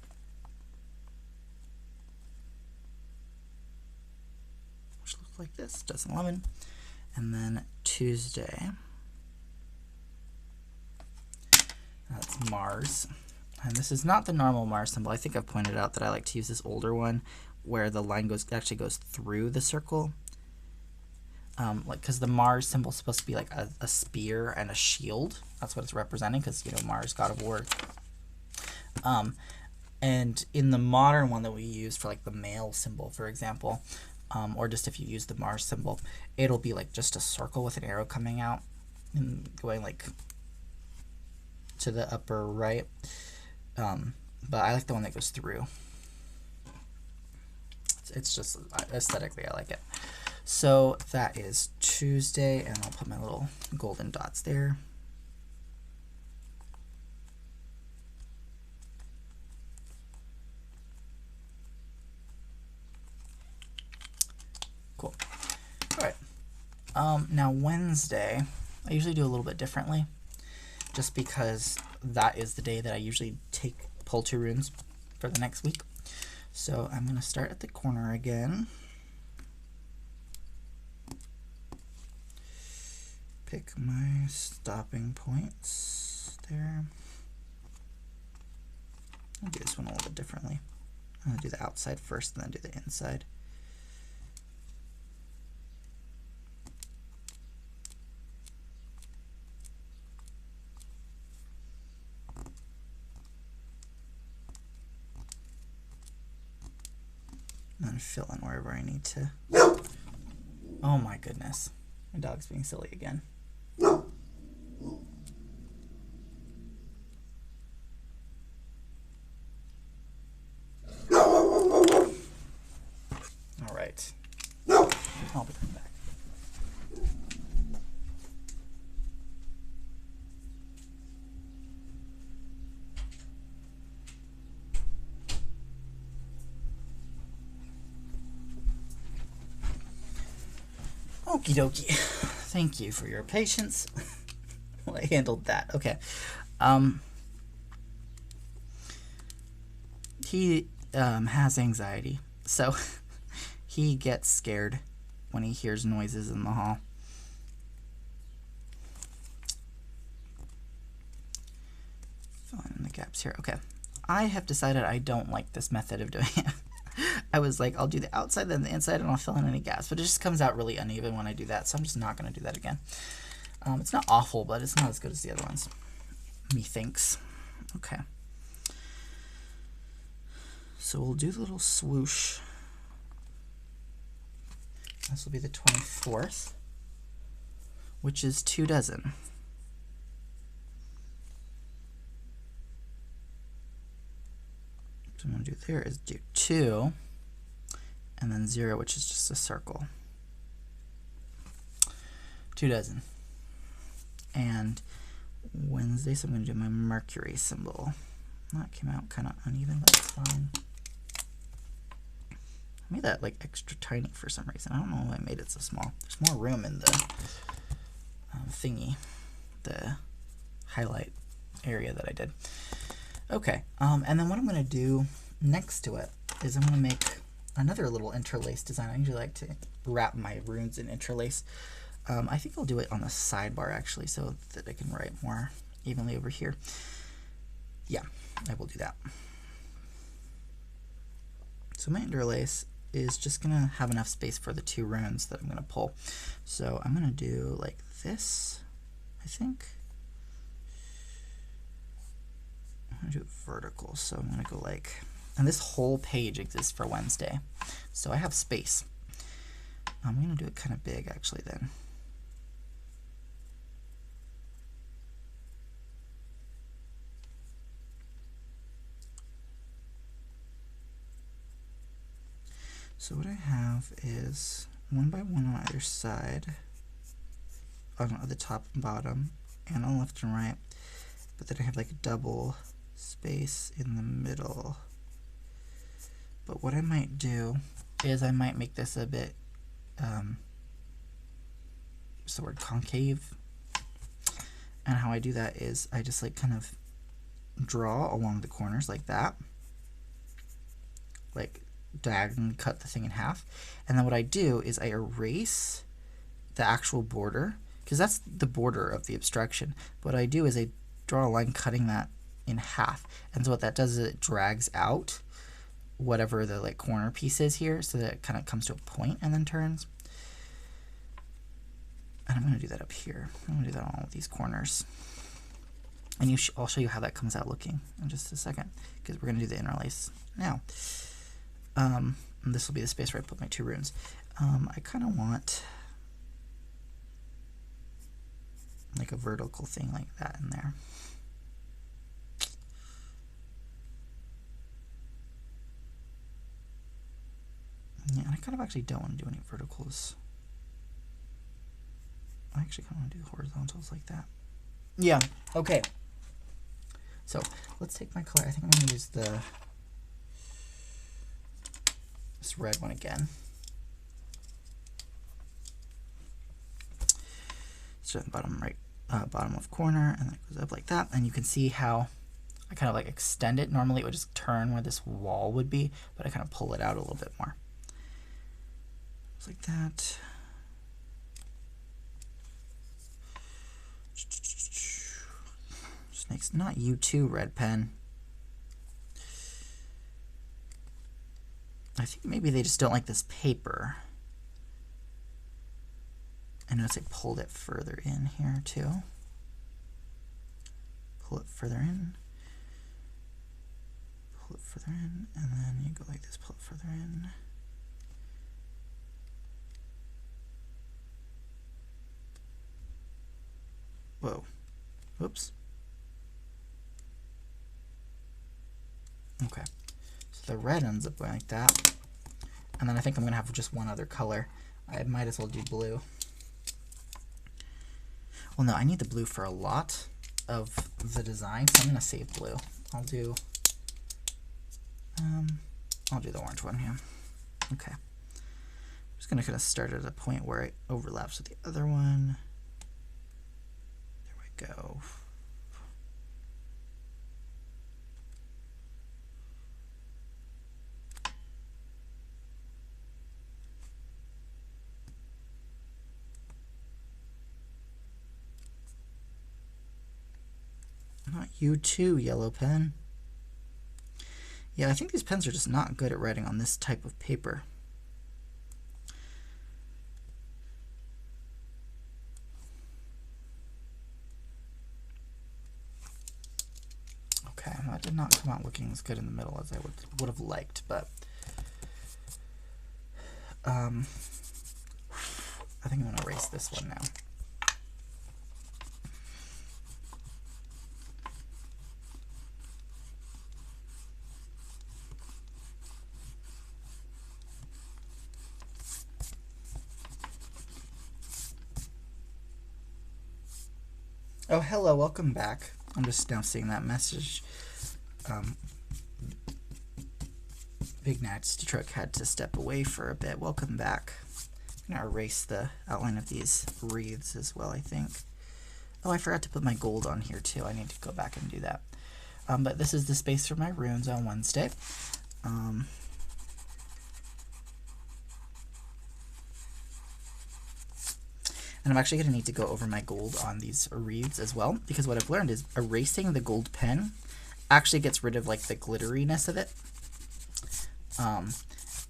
Which looks like this, dozen 11. And then Tuesday, that's Mars. And this is not the normal Mars symbol. I think I've pointed out that I like to use this older one where the line actually goes through the circle. Like, because the Mars symbol is supposed to be like a spear and a shield. That's what it's representing, because, you know, Mars, god of war. And in the modern one that we use for like the male symbol, for example, or just if you use the Mars symbol, it'll be like just a circle with an arrow coming out and going like to the upper right. But I like the one that goes through. It's just aesthetically, I like it. So that is Tuesday, and I'll put my little golden dots there. Cool. All right. Now Wednesday, I usually do a little bit differently, just because that is the day that I usually pull 2 runes for the next week. So I'm going to start at the corner again. Pick my stopping points there. I'll do this one a little bit differently. I'm going to do the outside first and then do the inside. And then fill in wherever I need to. Oh my goodness. My dog's being silly again. All right. I'll be back. Okie dokie. Thank you for your patience. Well, I handled that. Okay. He has anxiety, so he gets scared when he hears noises in the hall. Fill in the gaps here. Okay. I have decided I don't like this method of doing it. I was like, I'll do the outside, then the inside, and I'll fill in any gaps. But it just comes out really uneven when I do that, so I'm just not going to do that again. It's not awful, but it's not as good as the other ones, methinks. Okay. So we'll do the little swoosh. This will be the 24th, which is 2 dozen. What I'm going to do there is do 2, and then 0, which is just a circle. 2 dozen. And Wednesday, so I'm going to do my Mercury symbol. That came out kind of uneven, but it's fine. I made that like extra tiny for some reason. I don't know why I made it so small. There's more room in the thingy, the highlight area that I did. Okay, and then what I'm going to do next to it is I'm going to make another little interlace design. I usually like to wrap my runes in interlace. I think I'll do it on the sidebar actually, so that I can write more evenly over here. Yeah, I will do that. So my interlace is just gonna have enough space for the 2 runes that I'm gonna pull. So I'm gonna do like this, I think. I'm gonna do it vertical, so I'm gonna go like, and this whole page exists for Wednesday, so I have space. I'm gonna do it kind of big actually then. So what I have is 1 by 1 on either side, on the top and bottom, and on left and right, but then I have like a double space in the middle. But what I might do is I might make this a bit, what's the word, concave. And how I do that is I just like kind of draw along the corners like that, like diagonally cut the thing in half. And then what I do is I erase the actual border, because that's the border of the obstruction. What I do is I draw a line cutting that in half, and so what that does is it drags out whatever the like corner piece is here, so that it kind of comes to a point and then turns. And I'm going to do that up here. I'm going to do that on all of these corners, and I'll show you how that comes out looking in just a second, because we're going to do the interlace now. And this will be the space where I put my 2 runes. I kind of want like a vertical thing like that in there. Yeah, and I kind of actually don't want to do any verticals. I actually kind of want to do horizontals like that. Yeah, okay. So let's take my color. I think I'm going to use this red one again. So bottom right, bottom left corner, and then it goes up like that. And you can see how I kind of like extend it. Normally it would just turn where this wall would be, but I kind of pull it out a little bit more. Just like that. Snakes, not you too, red pen. I think maybe they just don't like this paper. I notice I pulled it further in here too. Pull it further in. Pull it further in, and then you go like this, pull it further in. Whoa. Whoops. Okay. So the red ends up going like that. And then I think I'm going to have just one other color. I might as well do blue. Well, no, I need the blue for a lot of the design, so I'm going to save blue. I'll do the orange one here. Okay. I'm just going to kind of start at a point where it overlaps with the other one. There we go. Not you too, yellow pen. Yeah, I think these pens are just not good at writing on this type of paper. Okay, that did not come out looking as good in the middle as I would have liked, but I think I'm going to erase this one now. Oh, hello, welcome back. I'm just now seeing that message. Big Nasty Truck had to step away for a bit. Welcome back. I'm going to erase the outline of these wreaths as well, I think. Oh, I forgot to put my gold on here too. I need to go back and do that. But this is the space for my runes on Wednesday. And I'm actually going to need to go over my gold on these wreaths as well, because what I've learned is erasing the gold pen actually gets rid of like the glitteriness of it.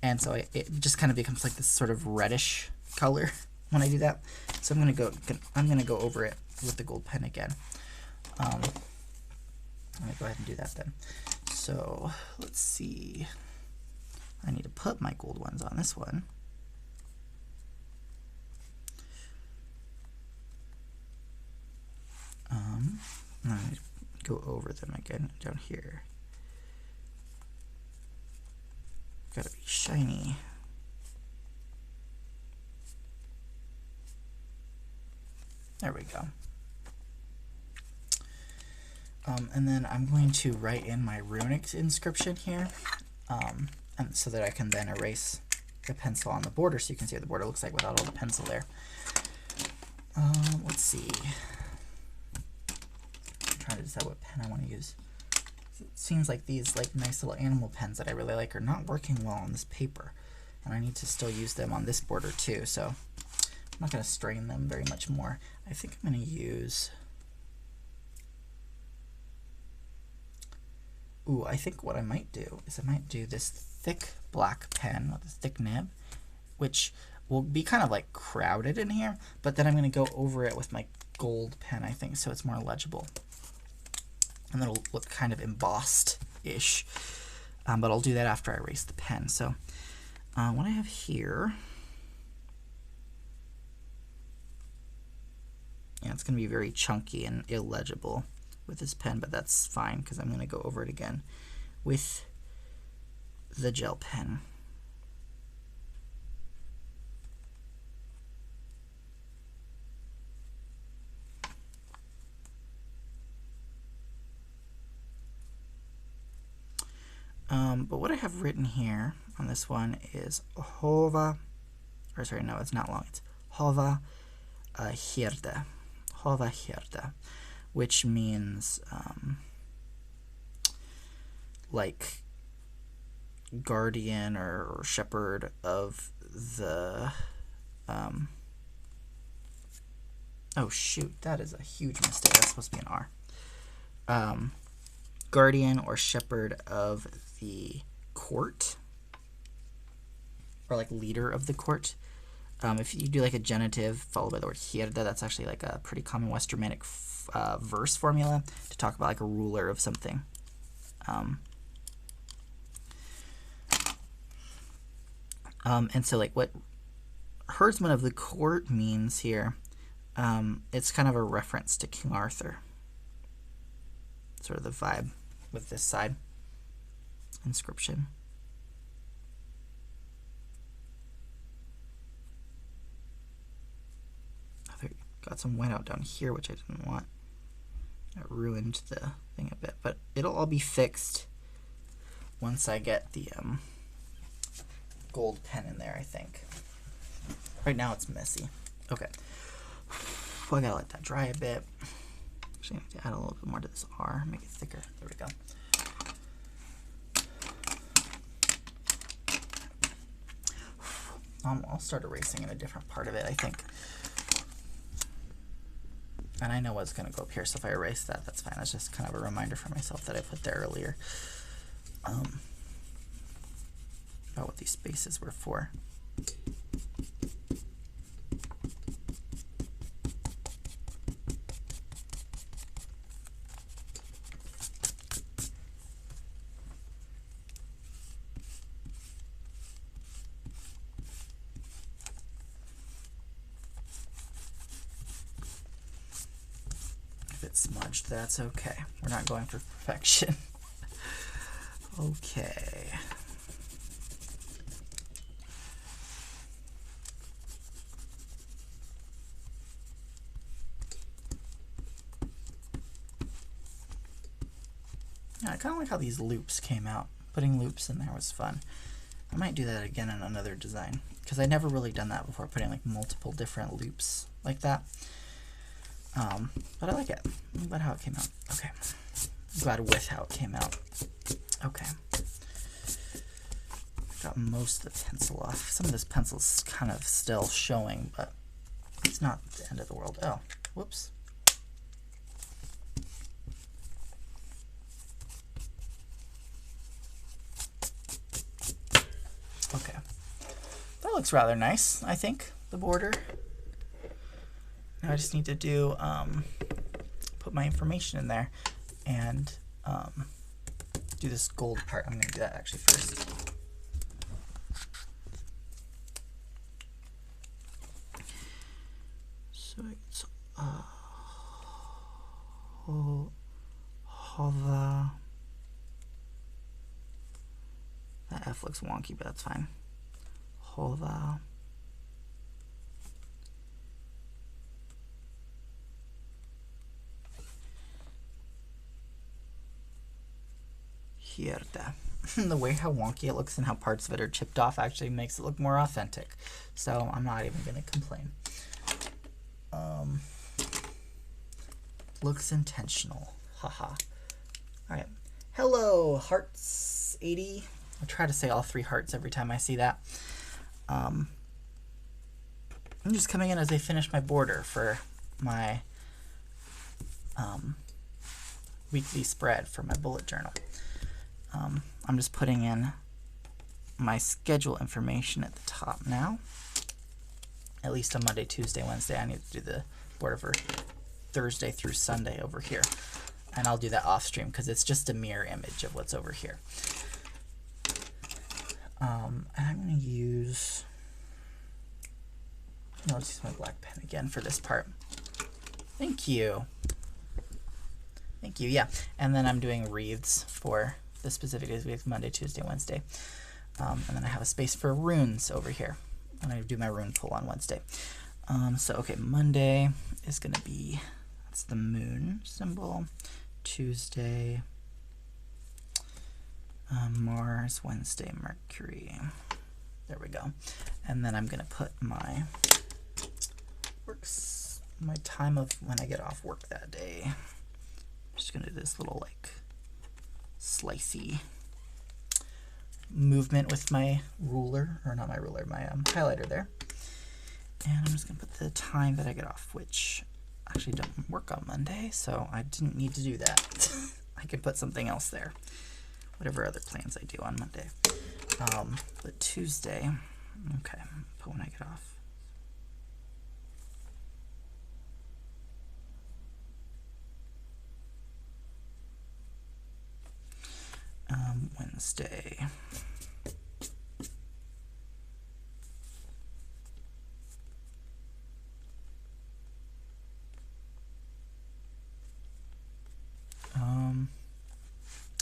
and so it just kind of becomes like this sort of reddish color when I do that. So I'm gonna go over it with the gold pen again. I'm gonna go ahead and do that then. So let's see. I need to put my gold ones on this one. I'm gonna go over them again down here. Gotta be shiny. There we go. And then I'm going to write in my runic inscription here, and so that I can then erase the pencil on the border, so you can see what the border looks like without all the pencil there. Let's see. I'm trying to decide what pen I want to use. It seems like these nice little animal pens that I really like are not working well on this paper, and I need to still use them on this border too. So I'm not going to strain them very much more. I think I'm going to use. Ooh, I think what I might do is I might do this thick black pen with a thick nib, which will be kind of like crowded in here, but then I'm going to go over it with my gold pen, I think, so it's more legible. And it'll look kind of embossed-ish, but I'll do that after I erase the pen. So what I have here, yeah, it's going to be very chunky and illegible with this pen, but that's fine because I'm going to go over it again with the gel pen. But what I have written here on this one is Hova, or sorry, no, it's not long. It's Hova Hirde. Hova Hirde, which means like guardian or shepherd of the oh shoot, that is a huge mistake. That's supposed to be an R. Guardian or shepherd of the court, or like leader of the court. If you do like a genitive followed by the word hirda, that's actually like a pretty common West Germanic verse formula to talk about like a ruler of something. And so like what herdsman of the court means here, it's kind of a reference to King Arthur. Sort of the vibe with this side inscription. Oh, there, got some whiteout down here, which I didn't want. That ruined the thing a bit, but it'll all be fixed once I get the gold pen in there, I think. Right now it's messy. Okay. Well, I gotta let that dry a bit. Actually, I need to add a little bit more to this R, make it thicker. There we go. I'll start erasing in a different part of it, I think. And I know what's going to go up here, so if I erase that, that's fine. That's just kind of a reminder for myself that I put there earlier about what these spaces were for. Smudged, that's okay. We're not going for perfection. Okay. Yeah, I kind of like how these loops came out. Putting loops in there was fun. I might do that again in another design, because I've never really done that before, putting like multiple different loops like that. But I like it. I'm glad how it came out. Okay. I'm glad with how it came out. Okay. Got most of the pencil off. Some of this pencil's kind of still showing, but it's not the end of the world. Oh, whoops. Okay. looks rather nice, I think, the border. Now I just need to do, put my information in there and do this gold part. I'm going to do that actually first. So it's Hova. That F looks wonky, but that's fine. Hova. Hierta. The way how wonky it looks and how parts of it are chipped off actually makes it look more authentic. So I'm not even going to complain. Looks intentional. Haha. Alright. Hello, hearts 80. I try to say all 3 hearts every time I see that. I'm just coming in as I finish my border for my weekly spread for my bullet journal. I'm just putting in my schedule information at the top now. At least on Monday, Tuesday, Wednesday, I need to do the border for Thursday through Sunday over here. And I'll do that off stream because it's just a mirror image of what's over here. And I'm going to use, no, let's use my black pen again for this part. Thank you. Thank you, yeah. And then I'm doing wreaths for the specific days, Monday, Tuesday, Wednesday. And then I have a space for runes over here. And I do my rune pull on Wednesday. So, okay, Monday is going to be, that's the moon symbol. Tuesday, Mars, Wednesday, Mercury. There we go. And then I'm going to put my my time of when I get off work that day. I'm just going to do this little like slicey movement with my ruler, or not my ruler, my highlighter there. And I'm just going to put the time that I get off, which actually don't work on Monday, so I didn't need to do that. I could put something else there, whatever other plans I do on Monday. But Tuesday, okay, put when I get off. Wednesday.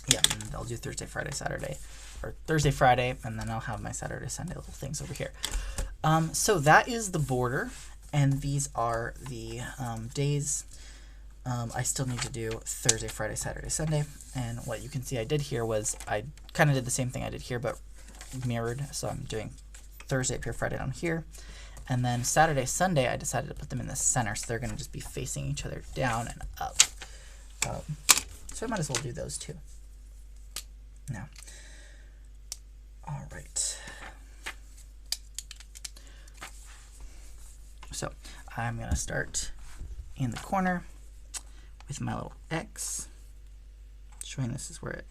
Yeah, and I'll do Thursday, Friday, Saturday, or Thursday, Friday, and then I'll have my Saturday, Sunday little things over here. So that is the border, and these are the days. I still need to do Thursday, Friday, Saturday, Sunday, and what you can see I did here was I kind of did the same thing I did here, but mirrored. So I'm doing Thursday up here, Friday down here, and then Saturday, Sunday, I decided to put them in the center, so they're going to just be facing each other down and up. So I might as well do those too. Now, all right. So I'm going to start in the corner with my little X, showing this is where it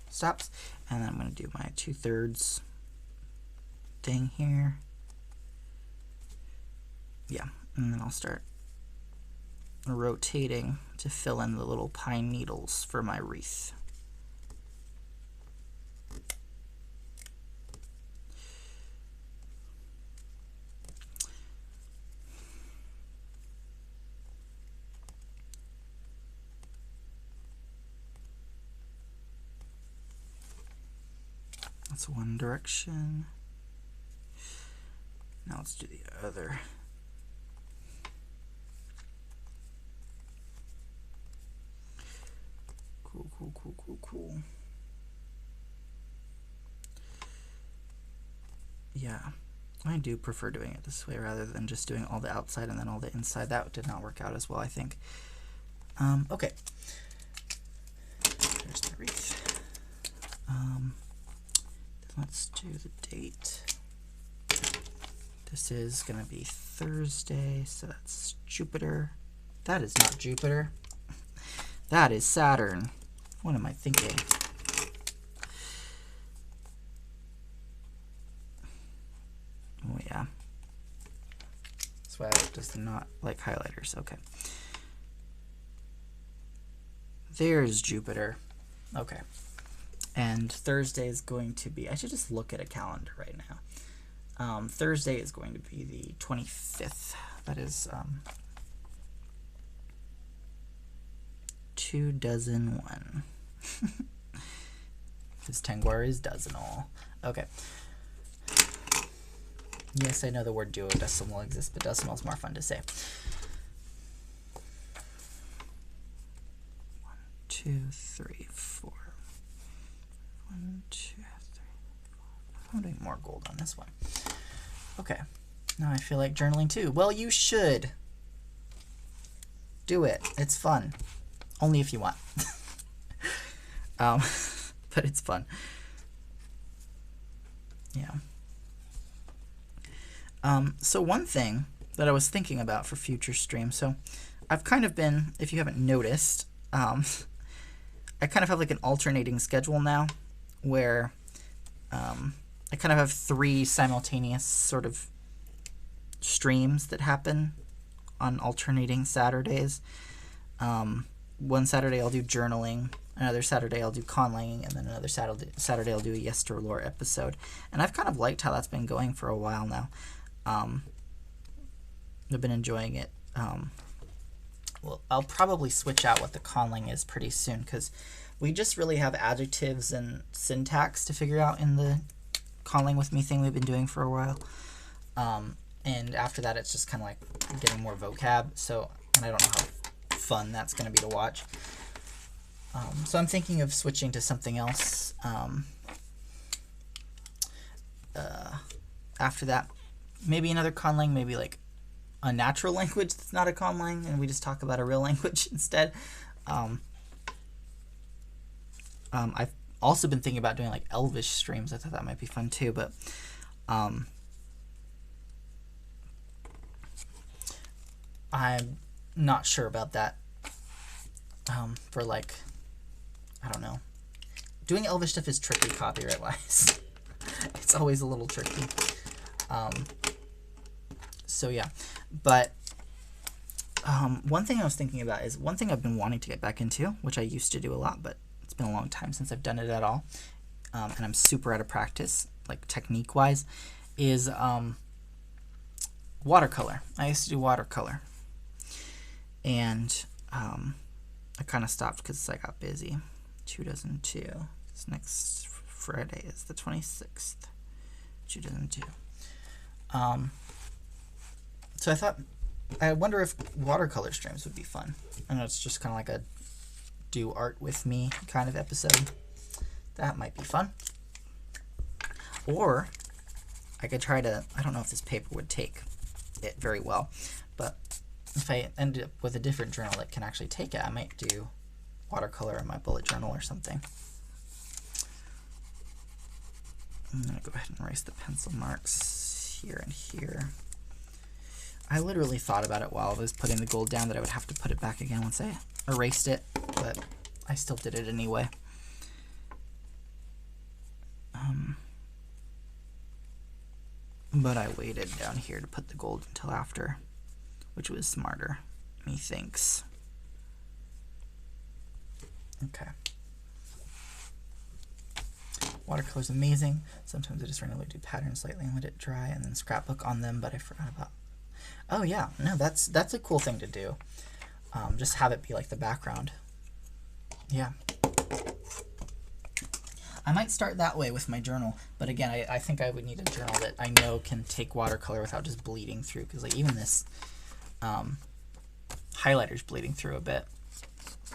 stops, and then I'm going to do my 2/3 thing here. Yeah, and then I'll start rotating to fill in the little pine needles for my wreath. That's one direction. Now let's do the other. Cool. Yeah, I do prefer doing it this way rather than just doing all the outside and then all the inside. That did not work out as well, I think. Okay. There's the wreath. Let's do the date. This is going to be Thursday, so that's Jupiter. That is not Jupiter. That is Saturn. What am I thinking? Violet does not like highlighters. Okay. There's Jupiter. Okay. And Thursday is going to be, I should just look at a calendar right now. Thursday is going to be the 25th. That is 2 dozen 1. Because Tengwar is dozenal. Okay. Yes, I know the word duodecimal exists, but decimal is more fun to say. 1, 2, 3, 4. 1, 2, 3, 4. I'm doing more gold on this one. Okay. Now I feel like journaling too. Well, you should. Do it. It's fun. Only if you want. But it's fun. Yeah. So one thing that I was thinking about for future streams, so I've kind of been, if you haven't noticed, I kind of have like an alternating schedule now where I kind of have 3 simultaneous sort of streams that happen on alternating Saturdays. One Saturday I'll do journaling, another Saturday I'll do conlanging, and then another Saturday I'll do a Yes to Lore episode. And I've kind of liked how that's been going for a while now. I've been enjoying it. Well, I'll probably switch out what the conlang is pretty soon, because we just really have adjectives and syntax to figure out in the conlang with me thing we've been doing for a while. And after that, it's just kind of like getting more vocab. So, and I don't know how fun that's going to be to watch. So I'm thinking of switching to something else after that. Maybe another conlang, maybe like a natural language that's not a conlang, and we just talk about a real language instead. I've also been thinking about doing like Elvish streams. I thought that might be fun too, but I'm not sure about that. For like, I don't know. Doing Elvish stuff is tricky copyright-wise. It's always a little tricky. So yeah, but one thing I was thinking about is one thing I've been wanting to get back into, which I used to do a lot, but it's been a long time since I've done it at all, and I'm super out of practice, like technique-wise, is watercolor. I used to do watercolor, and I kind of stopped because I got busy. 2 dozen 2. This next Friday is the 26th. 2 dozen 2. So I thought, I wonder if watercolor streams would be fun. I know it's just kind of like a do art with me kind of episode. That might be fun. Or I could try to, I don't know if this paper would take it very well, but if I end up with a different journal that can actually take it, I might do watercolor in my bullet journal or something. I'm going to go ahead and erase the pencil marks here and here. I literally thought about it while I was putting the gold down that I would have to put it back again once I erased it, but I still did it anyway. But I waited down here to put the gold until after, which was smarter, methinks. Okay. Watercolor's amazing. Sometimes I just randomly do patterns slightly and let it dry and then scrapbook on them, but I forgot about... Oh yeah, no, that's a cool thing to do. Just have it be like the background. Yeah. I might start that way with my journal, but again, I think I would need a journal that I know can take watercolor without just bleeding through, because like even this highlighter's bleeding through a bit.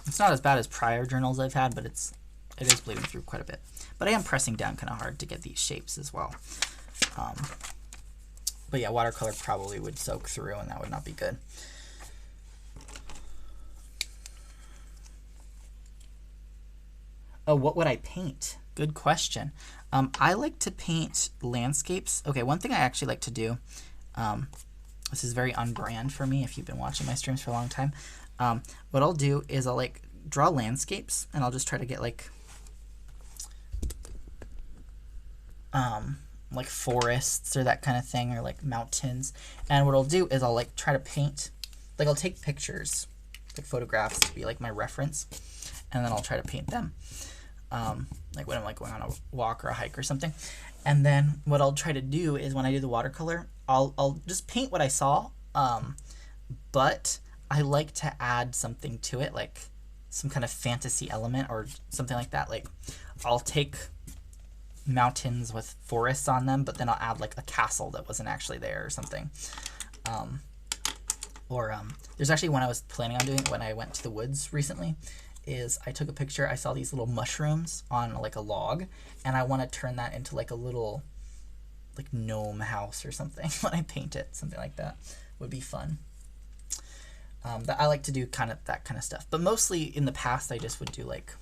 It's not as bad as prior journals I've had, but it is bleeding through quite a bit. But I am pressing down kind of hard to get these shapes as well. But yeah, watercolor probably would soak through, and that would not be good. Oh, what would I paint? Good question. I like to paint landscapes. Okay, one thing I actually like to do, this is very on-brand for me if you've been watching my streams for a long time. What I'll do is I'll like draw landscapes, and I'll just try to get like like forests or that kind of thing, or like mountains. And what I'll do is I'll like try to paint, like I'll take pictures, like photographs to be like my reference, and then I'll try to paint them. Like when I'm like going on a walk or a hike or something. And then what I'll try to do is when I do the watercolor, I'll just paint what I saw, but I like to add something to it, like some kind of fantasy element or something like that. Like I'll take mountains with forests on them, but then I'll add like a castle that wasn't actually there or something. There's actually one I was planning on doing when I went to the woods recently, is I took a picture, I saw these little mushrooms on like a log, and I want to turn that into like a little like gnome house or something when I paint it. Something like that would be fun. That I like to do kind of that kind of stuff. But mostly in the past I just would do like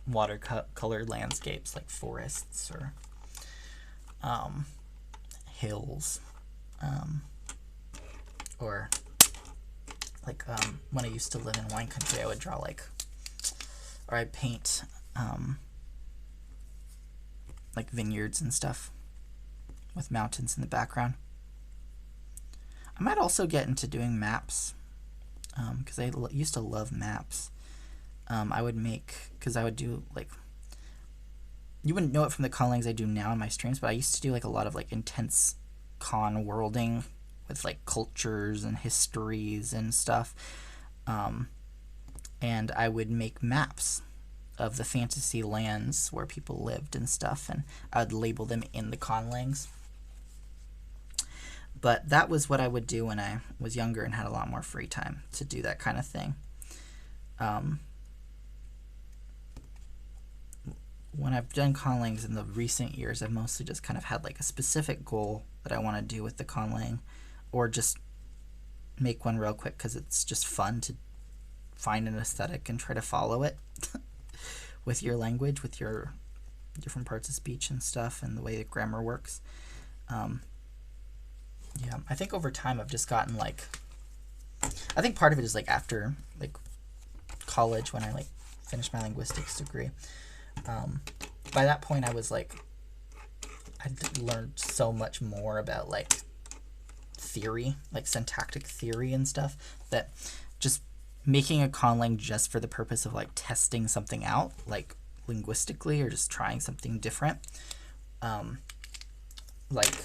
watercolored landscapes like forests or hills, or like when I used to live in wine country, I would draw like, or I'd paint like vineyards and stuff with mountains in the background. I might also get into doing maps, because I used to love maps. I would make, because I would do like, you wouldn't know it from the conlings I do now in my streams, but I used to do like a lot of like intense con worlding with like cultures and histories and stuff. And I would make maps of the fantasy lands where people lived and stuff, and I would label them in the conlings. But that was what I would do when I was younger and had a lot more free time to do that kind of thing. When I've done conlings in the recent years, I've mostly just kind of had like a specific goal that I want to do with the conlang, or just make one real quick because it's just fun to find an aesthetic and try to follow it with your language, with your different parts of speech and stuff, and the way that grammar works. Yeah, I think over time I've just gotten like, I think part of it is like after like college, when I like finished my linguistics degree. By that point I was like, I'd learned so much more about like theory, like syntactic theory and stuff, that just making a conlang just for the purpose of like testing something out, like linguistically, or just trying something different, like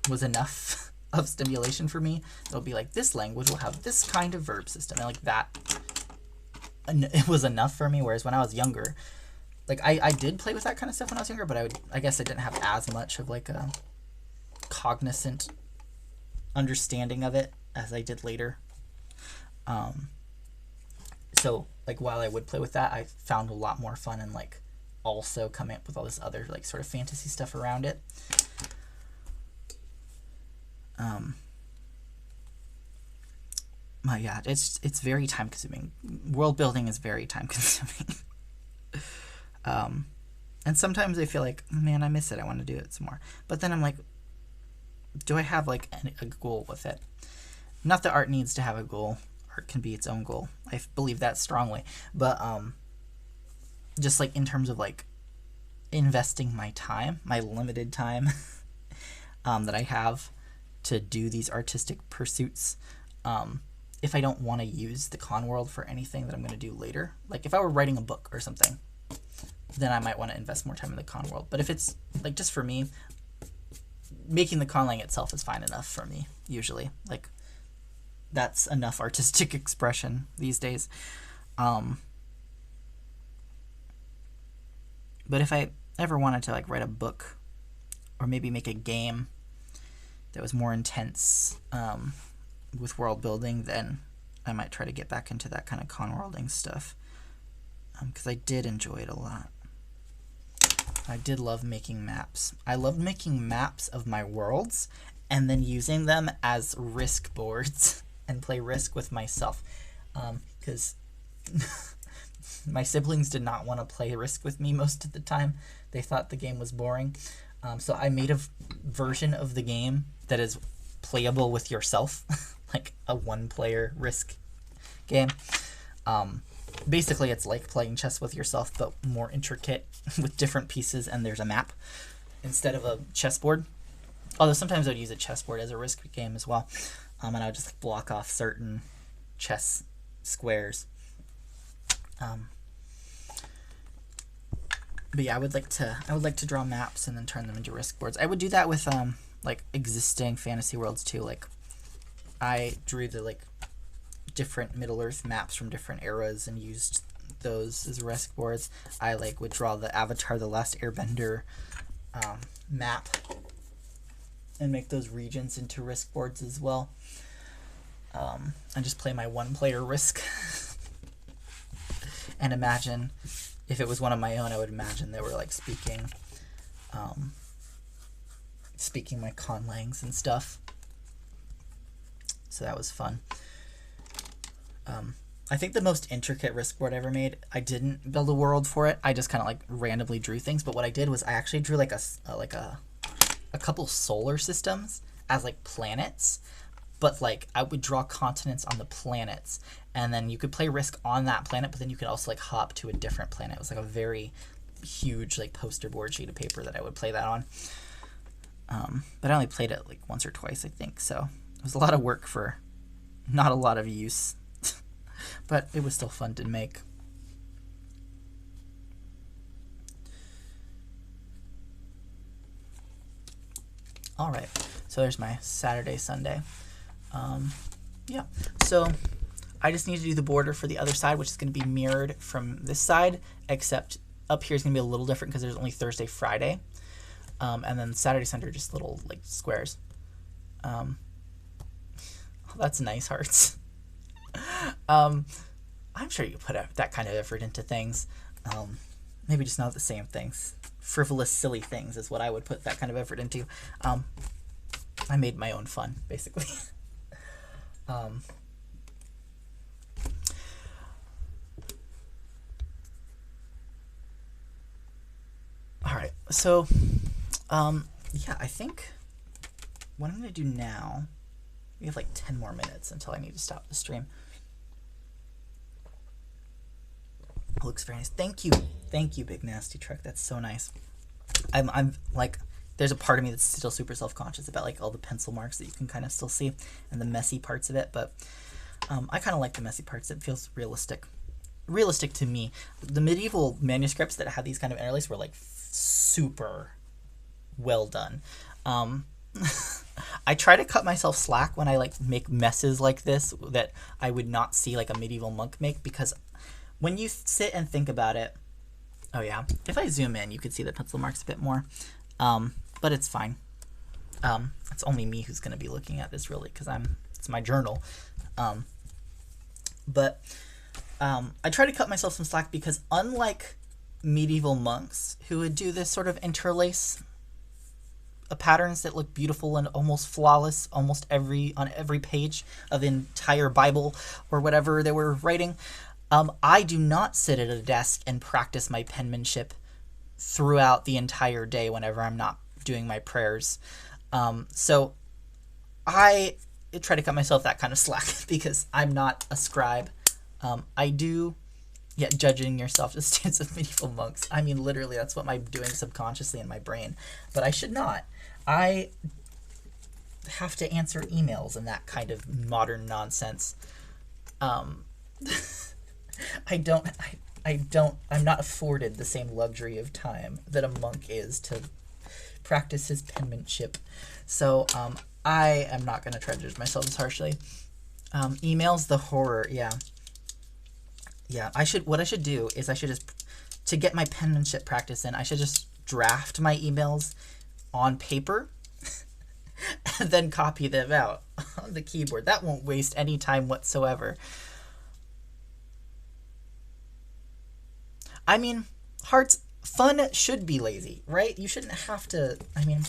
was enough of stimulation for me. It'll be like, this language will have this kind of verb system, and like that, it was enough for me. Whereas when I was younger, like I did play with that kind of stuff when I was younger, but I guess I didn't have as much of like a cognizant understanding of it as I did later. So like while I would play with that, I found a lot more fun in like also coming up with all this other like sort of fantasy stuff around it. Yeah, it's very time consuming. World building is very time consuming. And sometimes I feel like, man, I miss it. I want to do it some more. But then I'm like, do I have like a goal with it? Not that art needs to have a goal. Art can be its own goal. I believe that strongly. But just like in terms of like investing my time, my limited time that I have to do these artistic pursuits, if I don't want to use the con world for anything that I'm going to do later, like if I were writing a book or something, then I might want to invest more time in the con world. But if it's like just for me, making the conlang itself is fine enough for me, usually. Like that's enough artistic expression these days. But if I ever wanted to like write a book, or maybe make a game that was more intense with world building, then I might try to get back into that kind of con worlding stuff, because I did enjoy it a lot. I did love making maps. I loved making maps of my worlds and then using them as risk boards and play Risk with myself, because my siblings did not want to play Risk with me most of the time. They thought the game was boring. So I made a version of the game that is playable with yourself, like a one-player Risk game. Basically, it's like playing chess with yourself, but more intricate with different pieces, and there's a map. instead of a chessboard. Although sometimes I would use a chessboard as a risk game as well, and I would just like block off certain chess squares. But yeah, I would like to draw maps and then turn them into risk boards. I would do that with like existing fantasy worlds too. Like I drew the like different Middle Earth maps from different eras and used those as risk boards. I like would draw the Avatar: The Last Airbender map and make those regions into risk boards as well. And just play my one-player Risk. And imagine, if it was one of my own, I would imagine they were like speaking my conlangs and stuff. So that was fun. I think the most intricate Risk board I ever made, I didn't build a world for it. I just kind of like randomly drew things. But what I did was I actually drew like a couple solar systems as like planets. But like I would draw continents on the planets, and then you could play Risk on that planet, but then you could also like hop to a different planet. It was like a very huge like poster board sheet of paper that I would play that on. But I only played it like once or twice, I think. So it was a lot of work for not a lot of use, but it was still fun to make. All right, so there's my Saturday, Sunday. Yeah, so I just need to do the border for the other side, which is going to be mirrored from this side, except up here is going to be a little different because there's only Thursday, Friday, and then Saturday, Sunday are just little like squares. Oh, that's nice, hearts. I'm sure you put that kind of effort into things. Maybe just not the same things. Frivolous, silly things is what I would put that kind of effort into. I made my own fun, basically. All right, so yeah, I think what I'm going to do now, we have like 10 more minutes until I need to stop the stream. It looks very nice. Thank you, Big Nasty Truck. That's so nice. I'm like, there's a part of me that's still super self-conscious about like all the pencil marks that you can kind of still see and the messy parts of it, but I kind of like the messy parts. It feels realistic to me. The medieval manuscripts that had these kind of interlaces were like super well done. I try to cut myself slack when I like make messes like this that I would not see like a medieval monk make, because when you sit and think about it, oh yeah, if I zoom in, you could see the pencil marks a bit more. But it's fine. It's only me who's going to be looking at this really, because it's my journal. But I try to cut myself some slack because unlike medieval monks who would do this sort of interlace patterns that look beautiful and almost flawless on every page of the entire Bible or whatever they were writing, I do not sit at a desk and practice my penmanship throughout the entire day whenever I'm not doing my prayers. So I try to cut myself that kind of slack because I'm not a scribe. I do, judging yourself to the stance of medieval monks. I mean, literally, that's what I'm doing subconsciously in my brain. But I should not. I have to answer emails and that kind of modern nonsense. I'm not afforded the same luxury of time that a monk is to practice his penmanship. So I am not going to try to judge myself as harshly. Emails, the horror, yeah. What I should do is I should just, to get my penmanship practice in, I should just draft my emails on paper and then copy them out on the keyboard. That won't waste any time whatsoever. I mean, hearts, fun should be lazy, right? You shouldn't have to, I mean,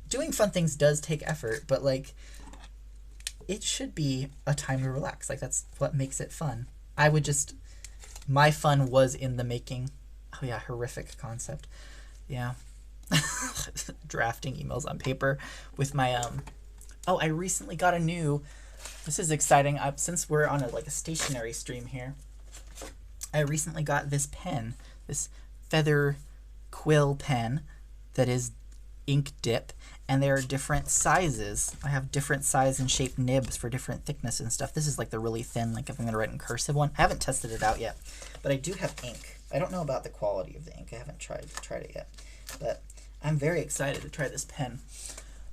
doing fun things does take effort, but like, it should be a time to relax. Like, that's what makes it fun. My fun was in the making. Oh yeah, horrific concept. Yeah. Drafting emails on paper with my, I recently got this is exciting. Since we're on a stationary stream here, I recently got this pen, this feather quill pen that is ink dip, and there are different sizes. I have different size and shaped nibs for different thickness and stuff. This is like the really thin, like if I'm going to write in cursive one. I haven't tested it out yet, but I do have ink. I don't know about the quality of the ink. I haven't tried it yet, but I'm very excited to try this pen.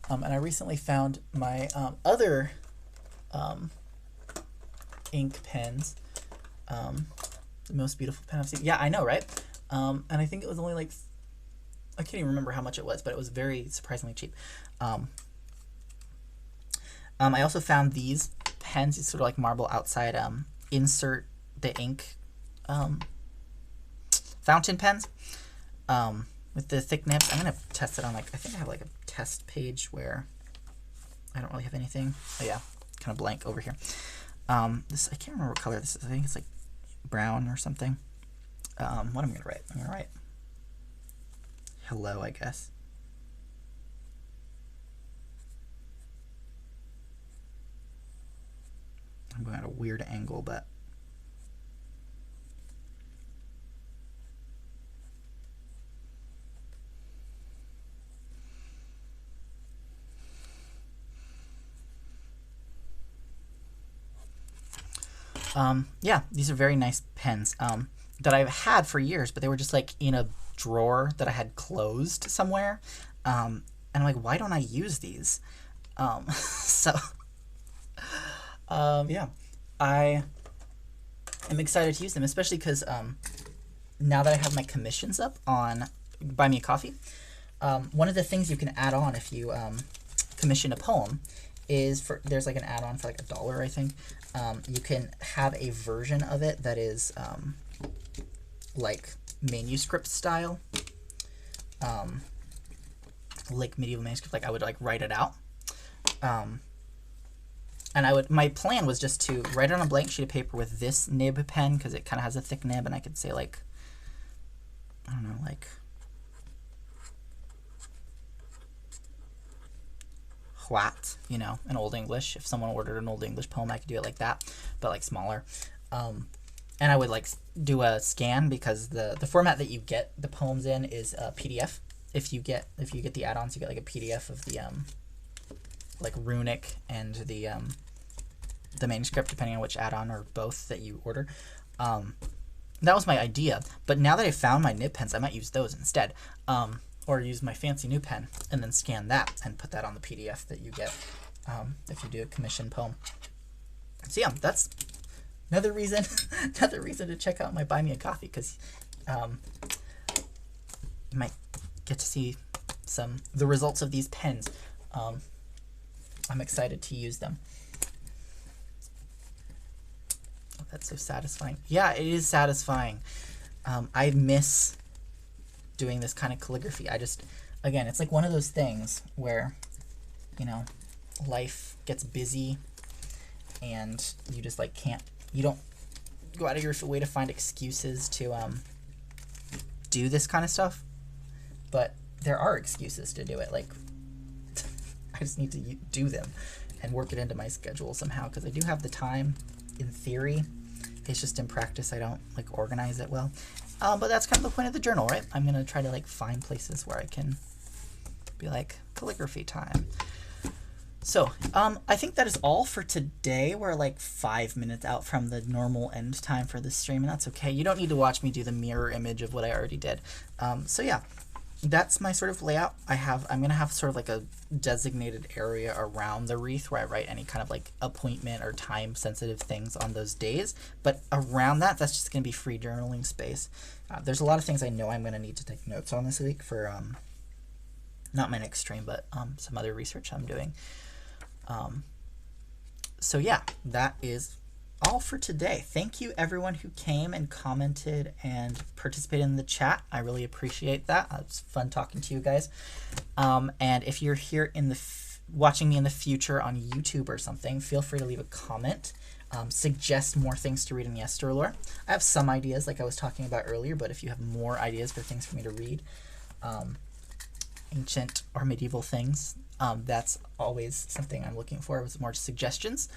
And I recently found my other ink pens. The most beautiful pen I've seen. Yeah, I know, right? And I think it was only like, I can't even remember how much it was, but it was very surprisingly cheap. I also found these pens. It's sort of like marble outside. Insert the ink fountain pens with the thick nibs. I'm gonna test it on, like, I think I have like a test page where I don't really have anything. Oh yeah, kind of blank over here. This, I can't remember what color this is. I think it's like brown or something. What am I gonna write? I'm gonna write hello, I guess. I'm going at a weird angle, but yeah, these are very nice pens that I've had for years, but they were just like in a drawer that I had closed somewhere. And I'm like, why don't I use these? Yeah, I am excited to use them, especially because now that I have my commissions up on Buy Me a Coffee, one of the things you can add on if you commission a poem is there's like an add-on for like $1, I think. You can have a version of it that is like manuscript style, like medieval manuscript. Like I would like write it out, and my plan was just to write it on a blank sheet of paper with this nib pen because it kind of has a thick nib, and I could say like, I don't know, like what, you know, in Old English. If someone ordered an Old English poem, I could do it like that, but like smaller. And I would like do a scan because the format that you get the poems in is a PDF. If you get the add-ons, you get like a PDF of the like runic and the manuscript, depending on which add-on or both that you order. That was my idea, but now that I found my nib pens, I might use those instead. Or use my fancy new pen and then scan that and put that on the PDF that you get if you do a commissioned poem. So yeah, that's another reason to check out my Buy Me a Coffee, because you might get to see the results of these pens. I'm excited to use them. Oh, that's so satisfying. Yeah, it is satisfying. I miss doing this kind of calligraphy. Again, it's like one of those things where, you know, life gets busy and you just like you don't go out of your way to find excuses to do this kind of stuff, but there are excuses to do it. Like I just need to do them and work it into my schedule somehow, because I do have the time in theory. It's just in practice I don't like organize it well. But that's kind of the point of the journal, right? I'm gonna try to like find places where I can be like calligraphy time. So I think that is all for today. We're like 5 minutes out from the normal end time for this stream, and that's okay. You don't need to watch me do the mirror image of what I already did. So yeah, that's my sort of layout. I'm gonna have sort of like a designated area around the wreath where I write any kind of like appointment or time sensitive things on those days, but around that's just gonna be free journaling space. There's a lot of things I know I'm gonna need to take notes on this week for not my next stream, but some other research I'm doing. So yeah, that is all for today. Thank you everyone who came and commented and participated in the chat. I really appreciate that. It's fun talking to you guys. And if you're here in watching me in the future on YouTube or something, feel free to leave a comment. Suggest more things to read in the Esther lore. I have some ideas like I was talking about earlier, but if you have more ideas for things for me to read, ancient or medieval things, that's always something I'm looking for, with more suggestions.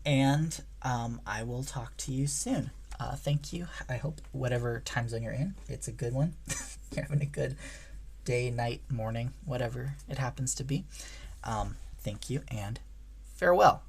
And I will talk to you soon. Thank you. I hope whatever time zone you're in, it's a good one. You're having a good day, night, morning, whatever it happens to be. Thank you and farewell.